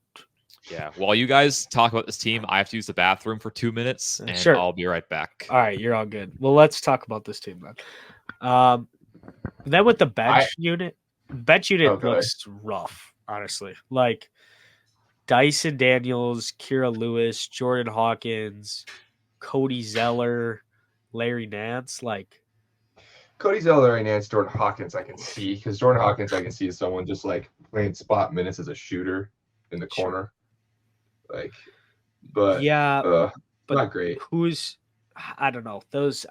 Yeah. While you guys talk about this team, I have to use the bathroom for 2 minutes, and I'll be right back. All right, you're all good. Well, let's talk about this team then. Then with the bench unit looks rough, honestly. Like Dyson Daniels, Kira Lewis, Jordan Hawkins, Cody Zeller, Larry Nance. Like Cody Zeller and Jordan Hawkins I can see, because Jordan Hawkins I can see as someone just like playing spot minutes as a shooter in the corner. Like, but yeah, but not great. I don't know.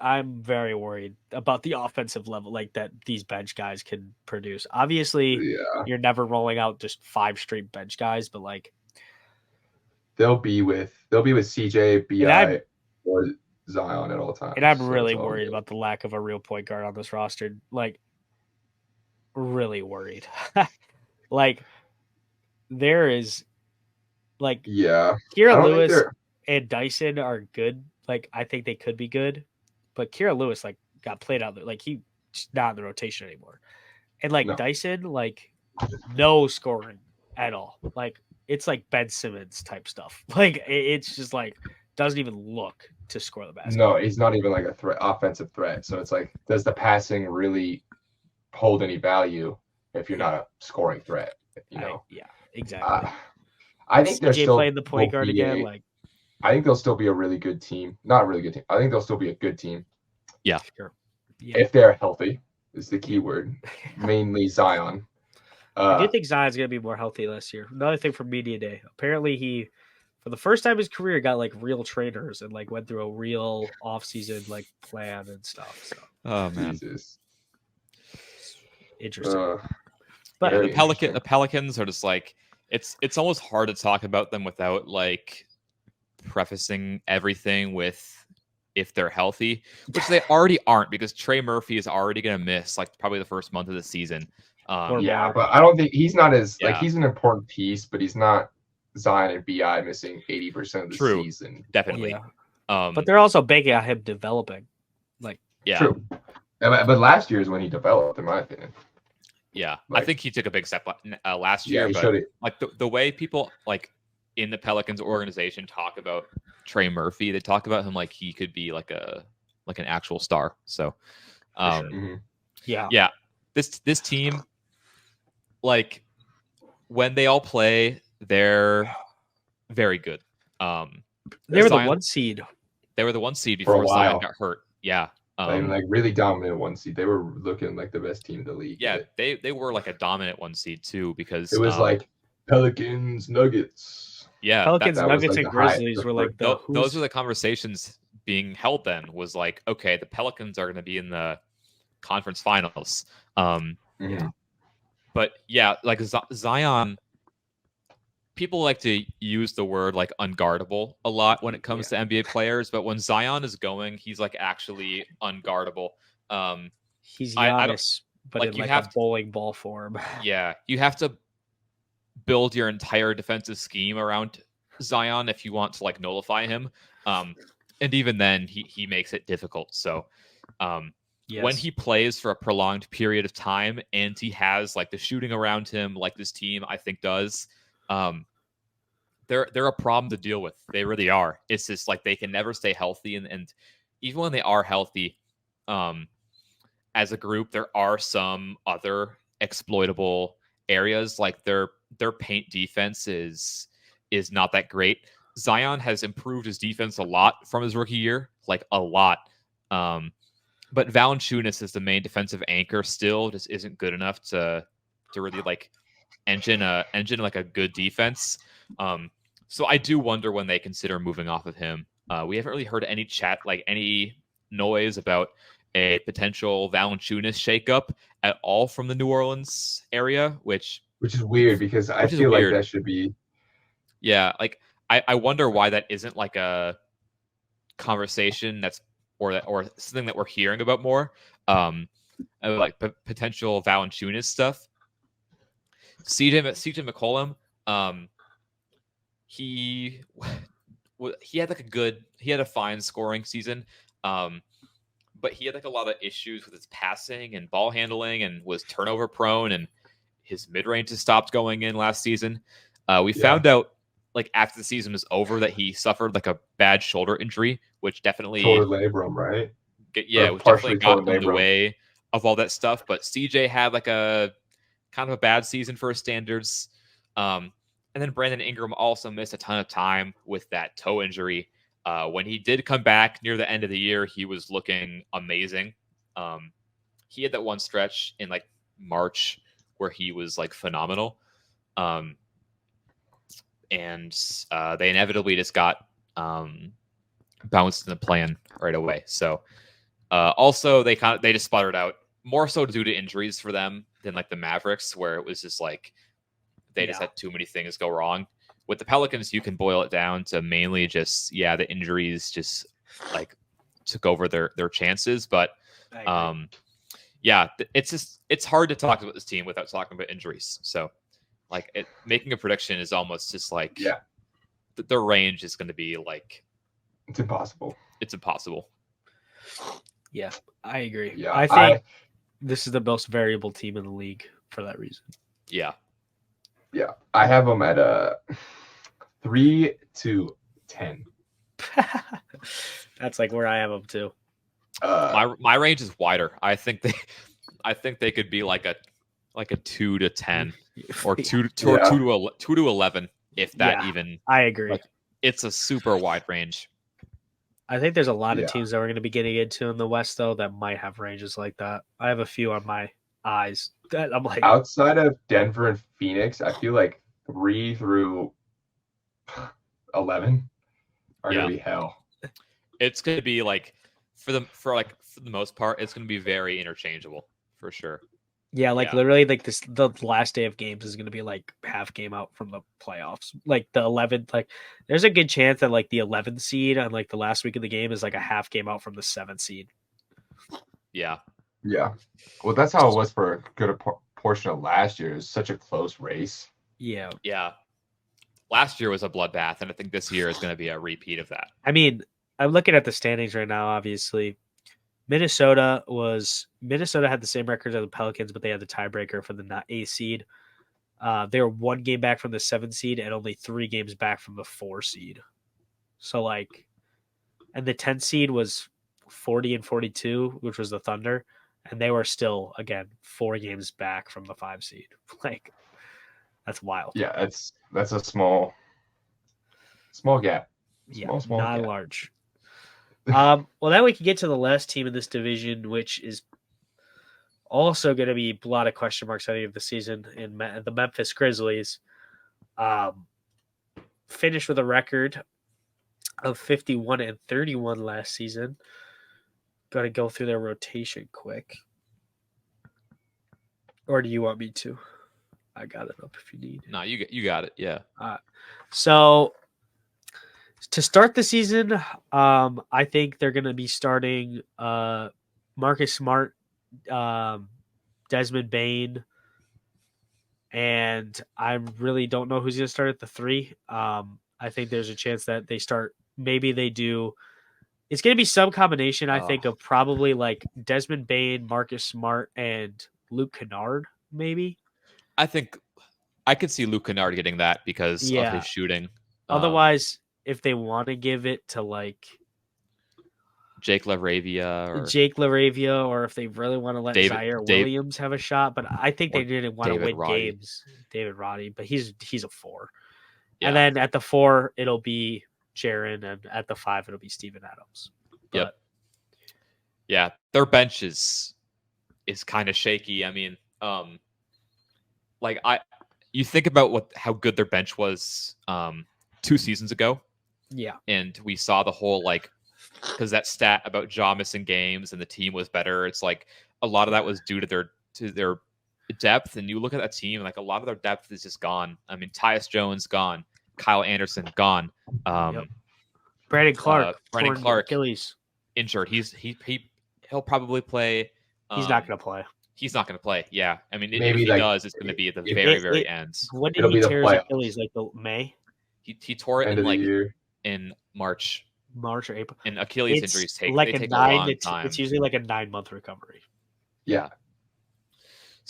I'm very worried about the offensive level, like that these bench guys can produce. Obviously, you're never rolling out just 5 straight bench guys, but like they'll be with CJ, BI, or Zion at all times. And I'm really worried about the lack of a real point guard on this roster. Like, really worried. Like, there is, like, Kira Lewis and Dyson are good. Like, I think they could be good, but Kira Lewis like got played out there. Like, he's not in the rotation anymore. And like Dyson, like, no scoring at all. Like, it's like Ben Simmons type stuff. Like, it's just like doesn't even look to score the basketball. No, he's not even like a offensive threat. So it's like, does the passing really hold any value if you're not a scoring threat? You know? Yeah, exactly. I think they're still playing the point guard again. Like, I think they'll still be a really good team. Not a really good team. I think they'll still be a good team. Yeah, sure. Yeah. If they're healthy, is the key word. Mainly Zion. I do think Zion's gonna be more healthy this year. Another thing from media day. Apparently, he, for the first time in his career, got like real trainers and like went through a real offseason like plan and stuff. So. Oh man, Jesus. Interesting. But yeah, the Pelicans are just like it's almost hard to talk about them without like prefacing everything with if they're healthy, which they already aren't, because Trey Murphy is already going to miss like probably the first month of the season. But I don't think he's not as like he's an important piece, but he's not Zion and BI missing 80% of the season. Definitely. Yeah. But they're also banking on him developing. Like, true. But last year is when he developed, in my opinion. Yeah, like, I think he took a big step last year. Yeah, but like the way people like in the Pelicans organization talk about Trey Murphy, they talk about him like he could be like an actual star. So, yeah, this team, like when they all play, they're very good. They were the 1 seed. They were the 1 seed before Zion got hurt. Yeah. Like really dominant 1 seed. They were looking like the best team in the league. Yeah, they were like a dominant 1 seed too, because it was like Pelicans, Nuggets. Yeah, Pelicans, Nuggets, and Grizzlies were like those are the conversations being held. Then was like, okay, the Pelicans are going to be in the conference finals. But yeah, like Zion. People like to use the word like unguardable a lot when it comes to NBA players, but when Zion is going, he's like actually unguardable. He's Giannis, but like, in like a bowling ball form. Yeah, you have to build your entire defensive scheme around Zion if you want to like nullify him. And even then, he makes it difficult. So when he plays for a prolonged period of time and he has like the shooting around him, like this team I think does. They're a problem to deal with. They really are. It's just like they can never stay healthy, and even when they are healthy, as a group, there are some other exploitable areas. Like their paint defense is not that great. Zion has improved his defense a lot from his rookie year, like a lot. But Valanciunas is the main defensive anchor. Still, just isn't good enough to really like engine like a good defense. So I do wonder when they consider moving off of him. We haven't really heard any chat, like any noise about a potential Valanciunas shakeup at all from the New Orleans area, which is weird because I feel like that should be. Yeah, like I wonder why that isn't like a conversation or something that we're hearing about more. Like potential Valanciunas stuff. CJ McCollum, he had a fine scoring season, but he had like a lot of issues with his passing and ball handling and was turnover prone, and his mid range has stopped going in last season. We found out like after the season was over that he suffered like a bad shoulder injury, which definitely torn labrum, right? Which definitely got in the way of all that stuff. But CJ had like a kind of a bad season for his standards. And then Brandon Ingram also missed a ton of time with that toe injury. When he did come back near the end of the year, he was looking amazing. he had that one stretch in like March where he was like phenomenal. And they inevitably just got bounced in the plan right away. So also they just sputtered out, more so due to injuries for them than like the Mavericks, where it was just like they just had too many things go wrong. With the Pelicans, you can boil it down to mainly just the injuries just like took over their chances. But it's hard to talk about this team without talking about injuries. So like making a prediction is almost just like the range is going to be like it's impossible. It's impossible. Yeah, I agree. Yeah, I think this is the most variable team in the league for that reason. Yeah. I have them at 3-10. That's like where I have them too. My range is wider. I think they could be like a 2-10 or 2 to 11 if that even. I agree. Like, it's a super wide range. I think there's a lot of teams that we're going to be getting into in the West though that might have ranges like that. I have a few on my eyes that I'm like, outside of Denver and Phoenix, I feel like 3 through 11 are going to be hell. It's going to be like for the most part, it's going to be very interchangeable for sure. Yeah, literally, like the last day of games is going to be like half game out from the playoffs. Like the 11th, like there's a good chance that like the 11th seed on like the last week of the game is like a half game out from the 7th seed. Yeah. Well, that's how it was for a good portion of last year. It was such a close race. Yeah. Last year was a bloodbath, and I think this year is going to be a repeat of that. I mean, I'm looking at the standings right now. Obviously, Minnesota had the same record as the Pelicans, but they had the tiebreaker for the 8th seed. They were 1 game back from the 7th seed and only 3 games back from the 4 seed. So like, and the 10th seed was 40 and 42, which was the Thunder, and they were still again 4 games back from the 5 seed. Like, that's wild. Yeah, that's a small gap. Small not gap. large. Well, then we can get to the last team in this division, which is also going to be a lot of question marks at the end of the season. In the Memphis Grizzlies, finished with a record of 51 and 31 last season. Got to go through their rotation quick, or do you want me to? I got it up if you need. No, you got it. Yeah. So to start the season, I think they're going to be starting Marcus Smart, Desmond Bane, and I really don't know who's going to start at the 3. I think there's a chance that they start. Maybe they do. It's going to be some combination, I think, of probably like Desmond Bane, Marcus Smart, and Luke Kennard, maybe. I think I could see Luke Kennard getting that because of his shooting. Otherwise, if they want to give it to like Jake LaRavia, or if they really want to let Zaire Williams have a shot, but I think they didn't want to win games. David Roddy, but he's a 4. Yeah. And then at the 4, it'll be Jaren, and at the 5, it'll be Steven Adams. Yep. Yeah, their bench is kind of shaky. I mean, you think about how good their bench was 2 seasons ago. Yeah. And we saw the whole because that stat about Ja missing games and the team was better. It's like a lot of that was due to their depth. And you look at that team, like a lot of their depth is just gone. I mean, Tyus Jones gone, Kyle Anderson gone, Brandon Clark, Achilles injured. He'll probably play. He's not going to play. He's not going to play. Yeah, I mean, maybe if he does, it's going to be at the very end. When did he tear his Achilles? Like the May? He tore it in March or April. And Achilles injuries take a long time. It's usually like a 9-month recovery. Yeah.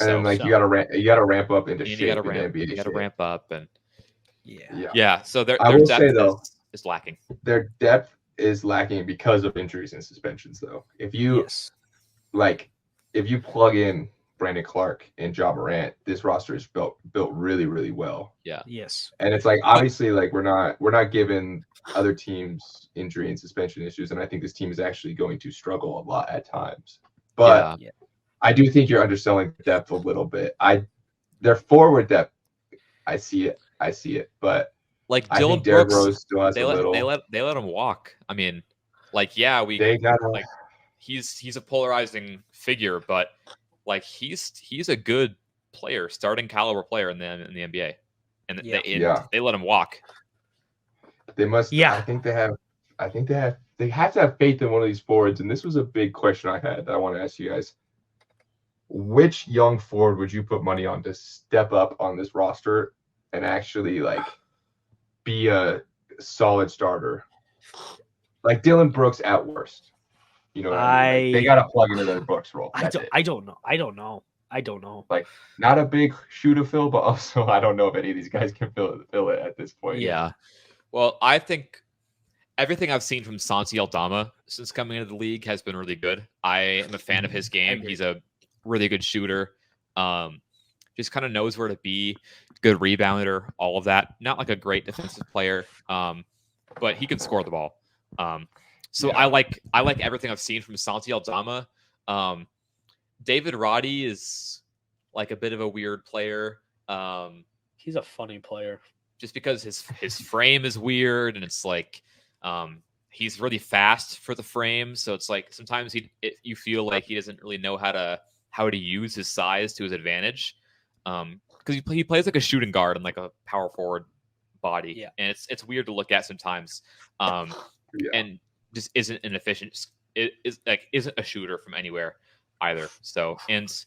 And then you got to ramp up into shape. You got to ramp up and yeah. So their depth is lacking. Their depth is lacking because of injuries and suspensions, though. If you plug in Brandon Clark and Ja Morant, this roster is built really, really well. Yeah. Yes. And it's like obviously like we're not giving other teams injury and suspension issues, and I think this team is actually going to struggle a lot at times. But I do think you're underselling depth a little bit. Their forward depth, I see it, but Like I think Dylan Derrick Brooks, Rose still has they a let little. they let him walk. I mean, like yeah, They gotta. like he's a polarizing figure, but like he's a good player, starting caliber player in the NBA, and they let him walk. They must. Yeah. I think they have. They have to have faith in one of these forwards, and this was a big question I had that I want to ask you guys. Which young forward would you put money on to step up on this roster and actually like be a solid starter? Like Dylan Brooks at worst. You know what I mean? Like they got to plug into the Brooks role. I don't know. Like not a big shoe to fill, but also I don't know if any of these guys can fill it at this point. Yeah. Well, I think everything I've seen from Santi Aldama since coming into the league has been really good. I am a fan of his game. He's a really good shooter. Just kind of knows where to be. Good rebounder, all of that. Not like a great defensive player, but he can score the ball. I like everything I've seen from Santi Aldama. David Roddy is like a bit of a weird player. He's a funny player. Just because his frame is weird, and it's like he's really fast for the frame, so it's like sometimes you feel like he doesn't really know how to use his size to his advantage, because he plays like a shooting guard and like a power forward body, and it's weird to look at sometimes, and just isn't an efficient. It is like isn't a shooter from anywhere either. So he's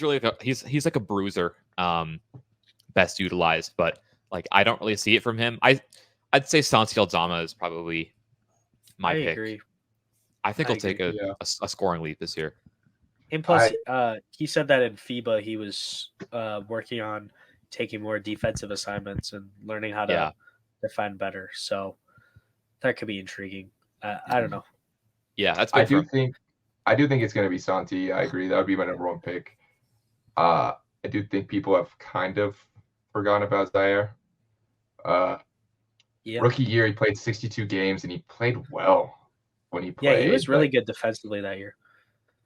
really he's like a bruiser. Best utilized, but like I don't really see it from him. I'd say Santi Aldama is probably my pick. Agree. I think he'll take a scoring leap this year. And plus, he said that in FIBA he was working on taking more defensive assignments and learning how to defend better. So that could be intriguing. I don't know. Yeah, that's. I do think it's going to be Santi. I agree. That would be my number one pick. I do think people have kind of forgotten about Zaire. Rookie year, he played 62 games, and he played well when he played. Yeah, he was really good defensively that year.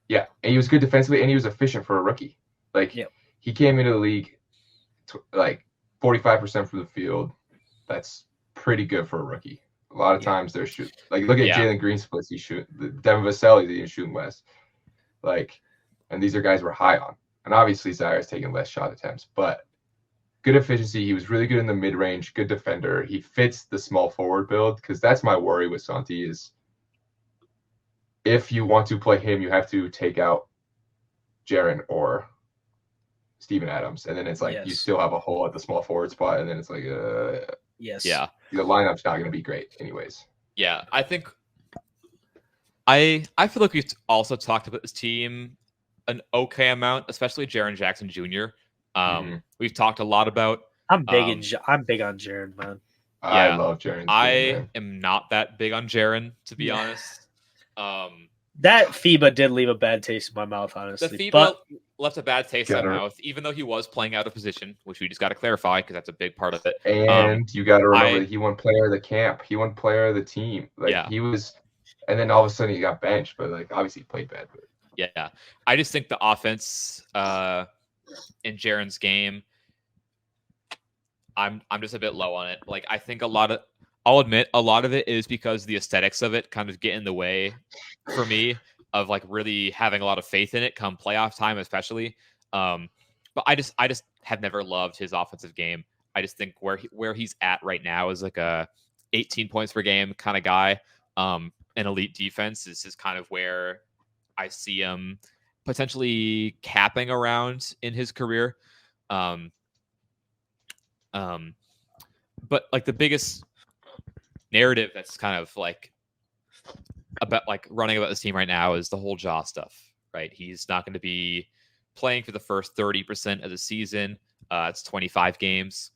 Yeah, and he was good defensively, and he was efficient for a rookie. Like, he came into the league like 45% from the field. That's pretty good for a rookie. A lot of times they're shooting. Like, look at Jalen Green splits he's shooting. Devin Vassell, he's even shooting less. Like, and these are guys we're high on. And obviously, Zaire's taking less shot attempts, but good efficiency. He was really good in the mid-range, good defender. He fits the small forward build, because that's my worry with Santi is if you want to play him, you have to take out Jaren or Steven Adams. And then it's like you still have a hole at the small forward spot. And then it's like, the lineup's not going to be great anyways. Yeah, I think I feel like we've also talked about this team an okay amount, especially Jaren Jackson Jr. We've talked a lot about. I'm big on Jaren, man. I love Jaren. I am not that big on Jaren, to be honest. That FIBA did leave a bad taste in my mouth, honestly. The FIBA left a bad taste in my mouth, even though he was playing out of position, which we just got to clarify because that's a big part of it. And you got to remember that he won player of the camp. He won player of the team. Like he was, and then all of a sudden he got benched, but like obviously he played bad. But yeah, I just think the offense in Jaren's game, I'm just a bit low on it. Like I think I'll admit a lot of it is because the aesthetics of it kind of get in the way for me of like really having a lot of faith in it come playoff time, especially. But I just have never loved his offensive game. I just think where he's at right now is like a 18 points per game kind of guy. An elite defense is kind of where I see him potentially capping around in his career. But like the biggest narrative that's kind of like about like running about this team right now is the whole Ja stuff, right? He's not going to be playing for the first 30% of the season. It's 25 games.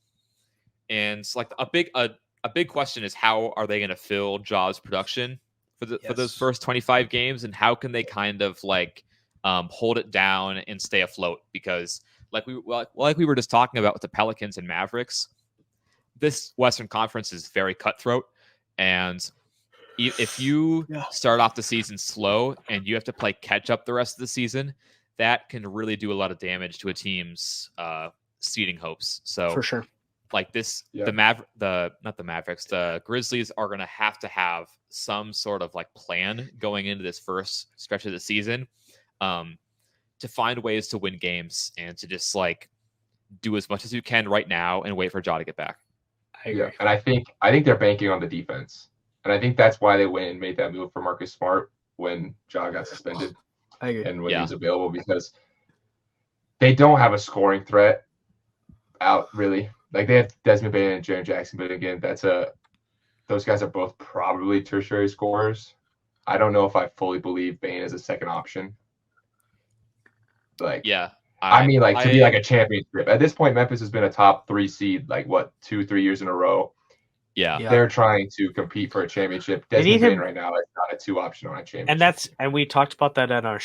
And it's like a big question is how are they going to fill Ja's production for those first 25 games, and how can they kind of like hold it down and stay afloat? Because like we were just talking about with the Pelicans and Mavericks, this Western Conference is very cutthroat, and if you start off the season slow and you have to play catch up the rest of the season, that can really do a lot of damage to a team's seeding hopes. So For sure. like this, Yeah. the Mavericks, the Grizzlies are going to have some sort of like plan going into this first stretch of the season, to find ways to win games and to just like do as much as you can right now and wait for Ja to get back. I agree. Yeah, and I think they're banking on the defense, and I think that's why they went and made that move for Marcus Smart when Ja got suspended I agree. and when he was available, because they don't have a scoring threat out really. Like they have Desmond Bane and Jaren Jackson, but again, those guys are both probably tertiary scorers. I don't know if I fully believe Bane is a second option. Like, yeah, I mean, like to be like a championship. At this point, Memphis has been a top 3 seed, like what, 2-3 years in a row. Yeah. They're trying to compete for a championship. Desmond Bane right now is not a 2 option on a championship. And we talked about that on our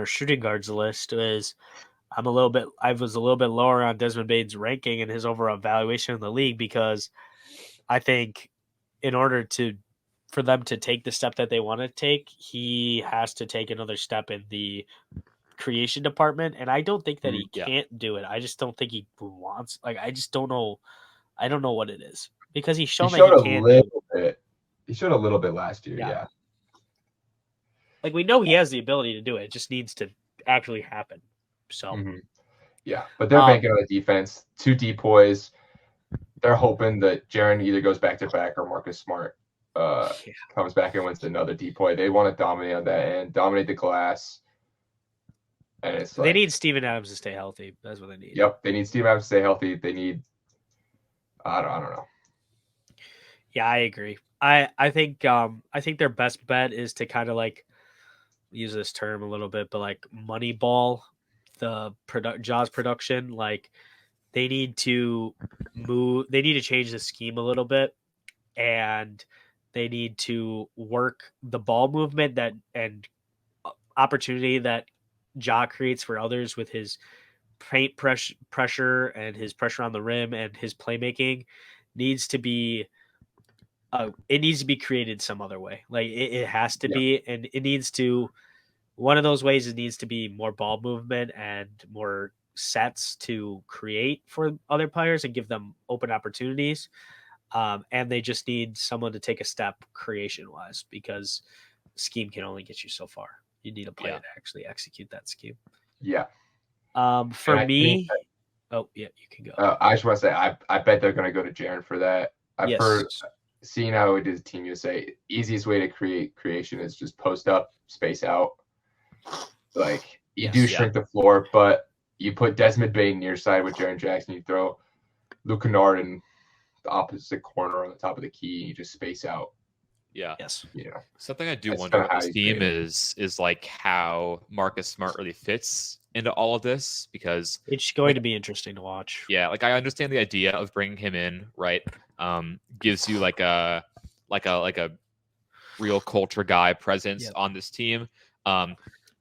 shooting guards list. I was a little bit lower on Desmond Bane's ranking and his overall valuation in the league, because I think in order for them to take the step that they want to take, he has to take another step in the creation department. And I don't think that he can't do it. I just don't think he wants. Like, I just don't know. I don't know what it is, because he's shown that he can. He showed a little bit last year. Yeah. Like, we know he has the ability to do it. It just needs to actually happen. So, yeah, but they're banking on the defense. 2 depoys. They're hoping that Jaren either goes back to back or Marcus Smart comes back and wins another depoy. They want to dominate on that end, dominate the glass. And it's they need Steven Adams to stay healthy. That's what they need. Yep, they need Steven Adams to stay healthy. They need. I don't know. Yeah, I agree. I think their best bet is to kind of like use this term a little bit, but like moneyball the Jaws production. Like, they need to change the scheme a little bit, and they need to work the ball movement and opportunity that Ja creates for others with his paint pressure and his pressure on the rim and his playmaking needs to be created some other way. Like, it has to be, and it needs to. One of those ways, it needs to be more ball movement and more sets to create for other players and give them open opportunities. And they just need someone to take a step creation-wise, because scheme can only get you so far. You need a player to actually execute that scheme. Yeah. For me, you can go. I just want to say, I bet they're going to go to Jaren for that. I've heard, seeing how it is Team USA, easiest way to create creation is just post up, space out. Like, you shrink the floor, but you put Desmond Bane near side with Jaren Jackson, you throw Luke Kennard in the opposite corner on the top of the key, and you just space out. Yeah. Yes. Yeah. Something I do wonder about this team is like how Marcus Smart really fits into all of this, because it's going to be interesting to watch. Yeah, like I understand the idea of bringing him in, right? Gives you like a real culture guy presence on this team.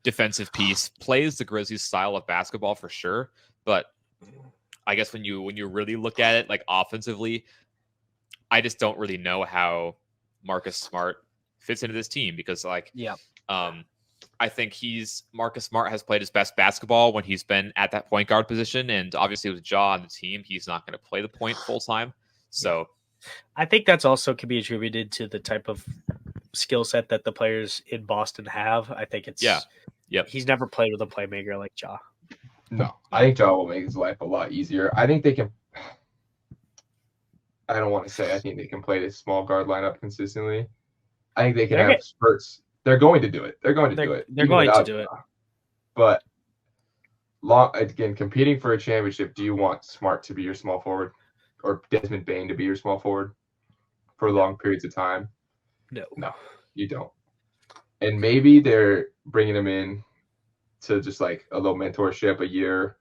Defensive piece, plays the Grizzlies style of basketball for sure, but I guess when you really look at it, like offensively, I just don't really know how Marcus Smart fits into this team, because I think Marcus Smart has played his best basketball when he's been at that point guard position, and obviously with Ja on the team, he's not going to play the point full time. So I think that's also can be attributed to the type of skill set that the players in Boston have. I think it's he's never played with a playmaker like Ja. No, I think Ja will make his life a lot easier. I think they can. I don't want to say I think they can play this small guard lineup consistently. I think they can have spurts. They're going to do it. They're going to do it. They're going to do it. But again, competing for a championship, do you want Smart to be your small forward or Desmond Bane to be your small forward for long periods of time? No, you don't. And maybe they're bringing him in to just like a little mentorship, a year,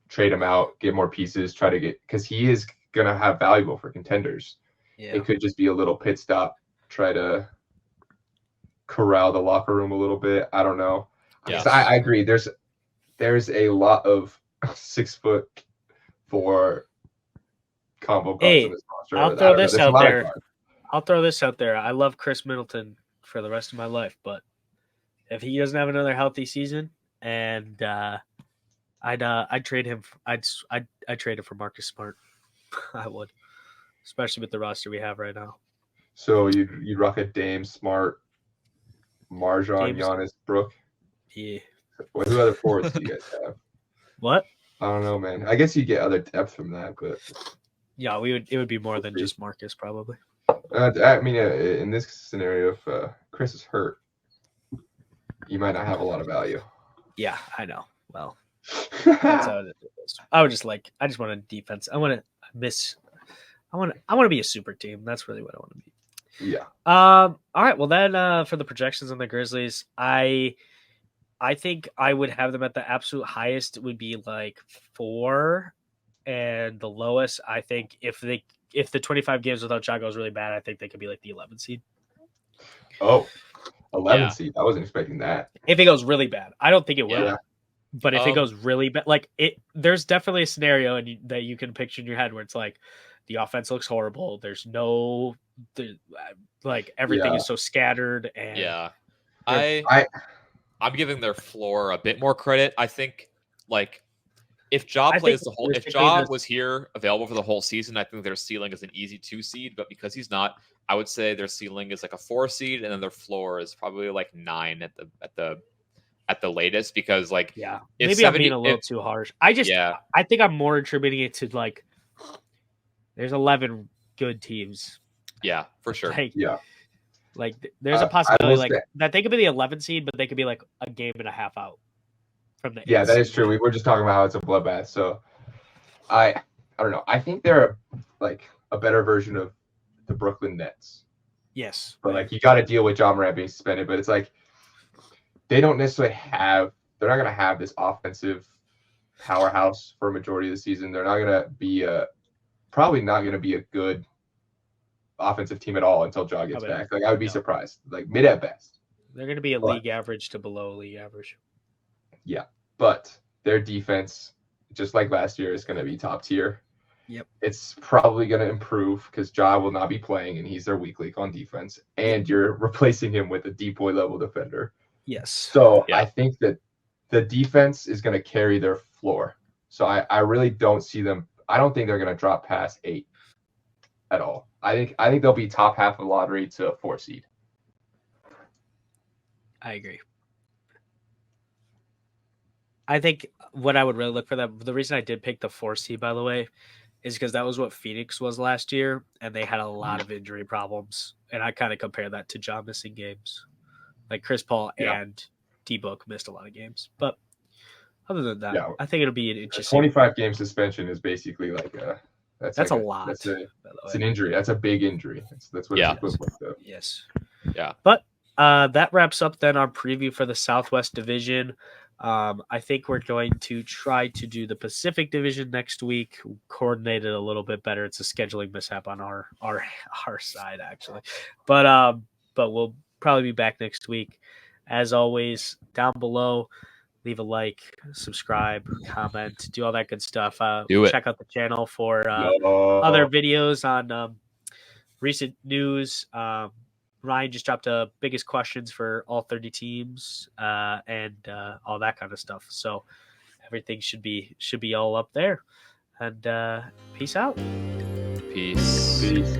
trade him out, get more pieces, try to get, because he is going to have valuable for contenders. Yeah. It could just be a little pit stop, try to corral the locker room a little bit. I don't know. Yeah. I agree. There's a lot of 6'4" combo guards in this roster. I'll throw this out there. I'll throw this out there. I love Chris Middleton for the rest of my life, but if he doesn't have another healthy season, and I'd trade him. I'd trade him for Marcus Smart. I would, especially with the roster we have right now. So you'd rock a Dame, Smart, Marjon, Giannis, Brook. Yeah. Who other forwards do you guys have? What? I don't know, man. I guess you get other depth from that, but yeah, it would be more than just Marcus, probably. I mean, in this scenario, if Chris is hurt, you might not have a lot of value. Yeah, I know. Well, that's how it is. I just want a defense. I want to be a super team. That's really what I want to be. Yeah. All right. Well, then for the projections on the Grizzlies, I think I would have them at the absolute highest. It would be like 4, and the lowest, I think, if the 25 games without Ja goes really bad, I think they could be like the 11 seed. Oh, 11 seed. I wasn't expecting that. If it goes really bad, I don't think it will. Yeah. But if it goes really bad, like there's definitely a scenario that you can picture in your head where it's like the offense looks horrible. There's everything is so scattered. And I'm giving their floor a bit more credit. I think if Ja was here available for the whole season, I think their ceiling is an easy 2 seed. But because he's not, I would say their ceiling is like a 4 seed, and then their floor is probably like 9 at the latest. Because maybe I'm being a little too harsh. I think I'm more attributing it to like there's 11 good teams. Yeah, for sure. There's a possibility that they could be the 11th seed, but they could be like a game and a half out from the. Yeah, that is true. We were just talking about how it's a bloodbath. So I don't know. I think they're like a better version of the Brooklyn Nets. Yes, but you got to deal with Ja Morant being suspended. But it's like they don't necessarily have. They're not going to have this offensive powerhouse for a majority of the season. They're not going to be probably not going to be a good offensive team at all until Ja gets back. I would be surprised. Mid at best. They're going to be a league average to below league average. Yeah, but their defense, just like last year, is going to be top tier. Yep. It's probably going to improve because Ja will not be playing, and he's their weak link on defense. And you're replacing him with a deep boy level defender. Yes. So I think that the defense is going to carry their floor. So I really don't see them. I don't think they're going to drop past 8 at all. I think they'll be top half of the lottery to 4 seed. I agree. I think what I would really look for that. The reason I did pick the 4 seed, by the way, is because that was what Phoenix was last year, and they had a lot of injury problems. And I kind of compare that to Ja missing games. Like Chris Paul and D-Book missed a lot of games. But other than that, I think it'll be an interesting. 25-game suspension is basically that's a lot. It's an injury. That's a big injury. That's what it's equivalent to. Yes. Yeah. But that wraps up then our preview for the Southwest Division. I think we're going to try to do the Pacific Division next week, coordinate it a little bit better. It's a scheduling mishap on our side, actually. But we'll probably be back next week. As always, down below, leave a like, subscribe, comment, do all that good stuff. Check out the channel for other videos on recent news. Ryan just dropped biggest questions for all 30 teams and all that kind of stuff. So everything should be all up there. And peace out. Peace.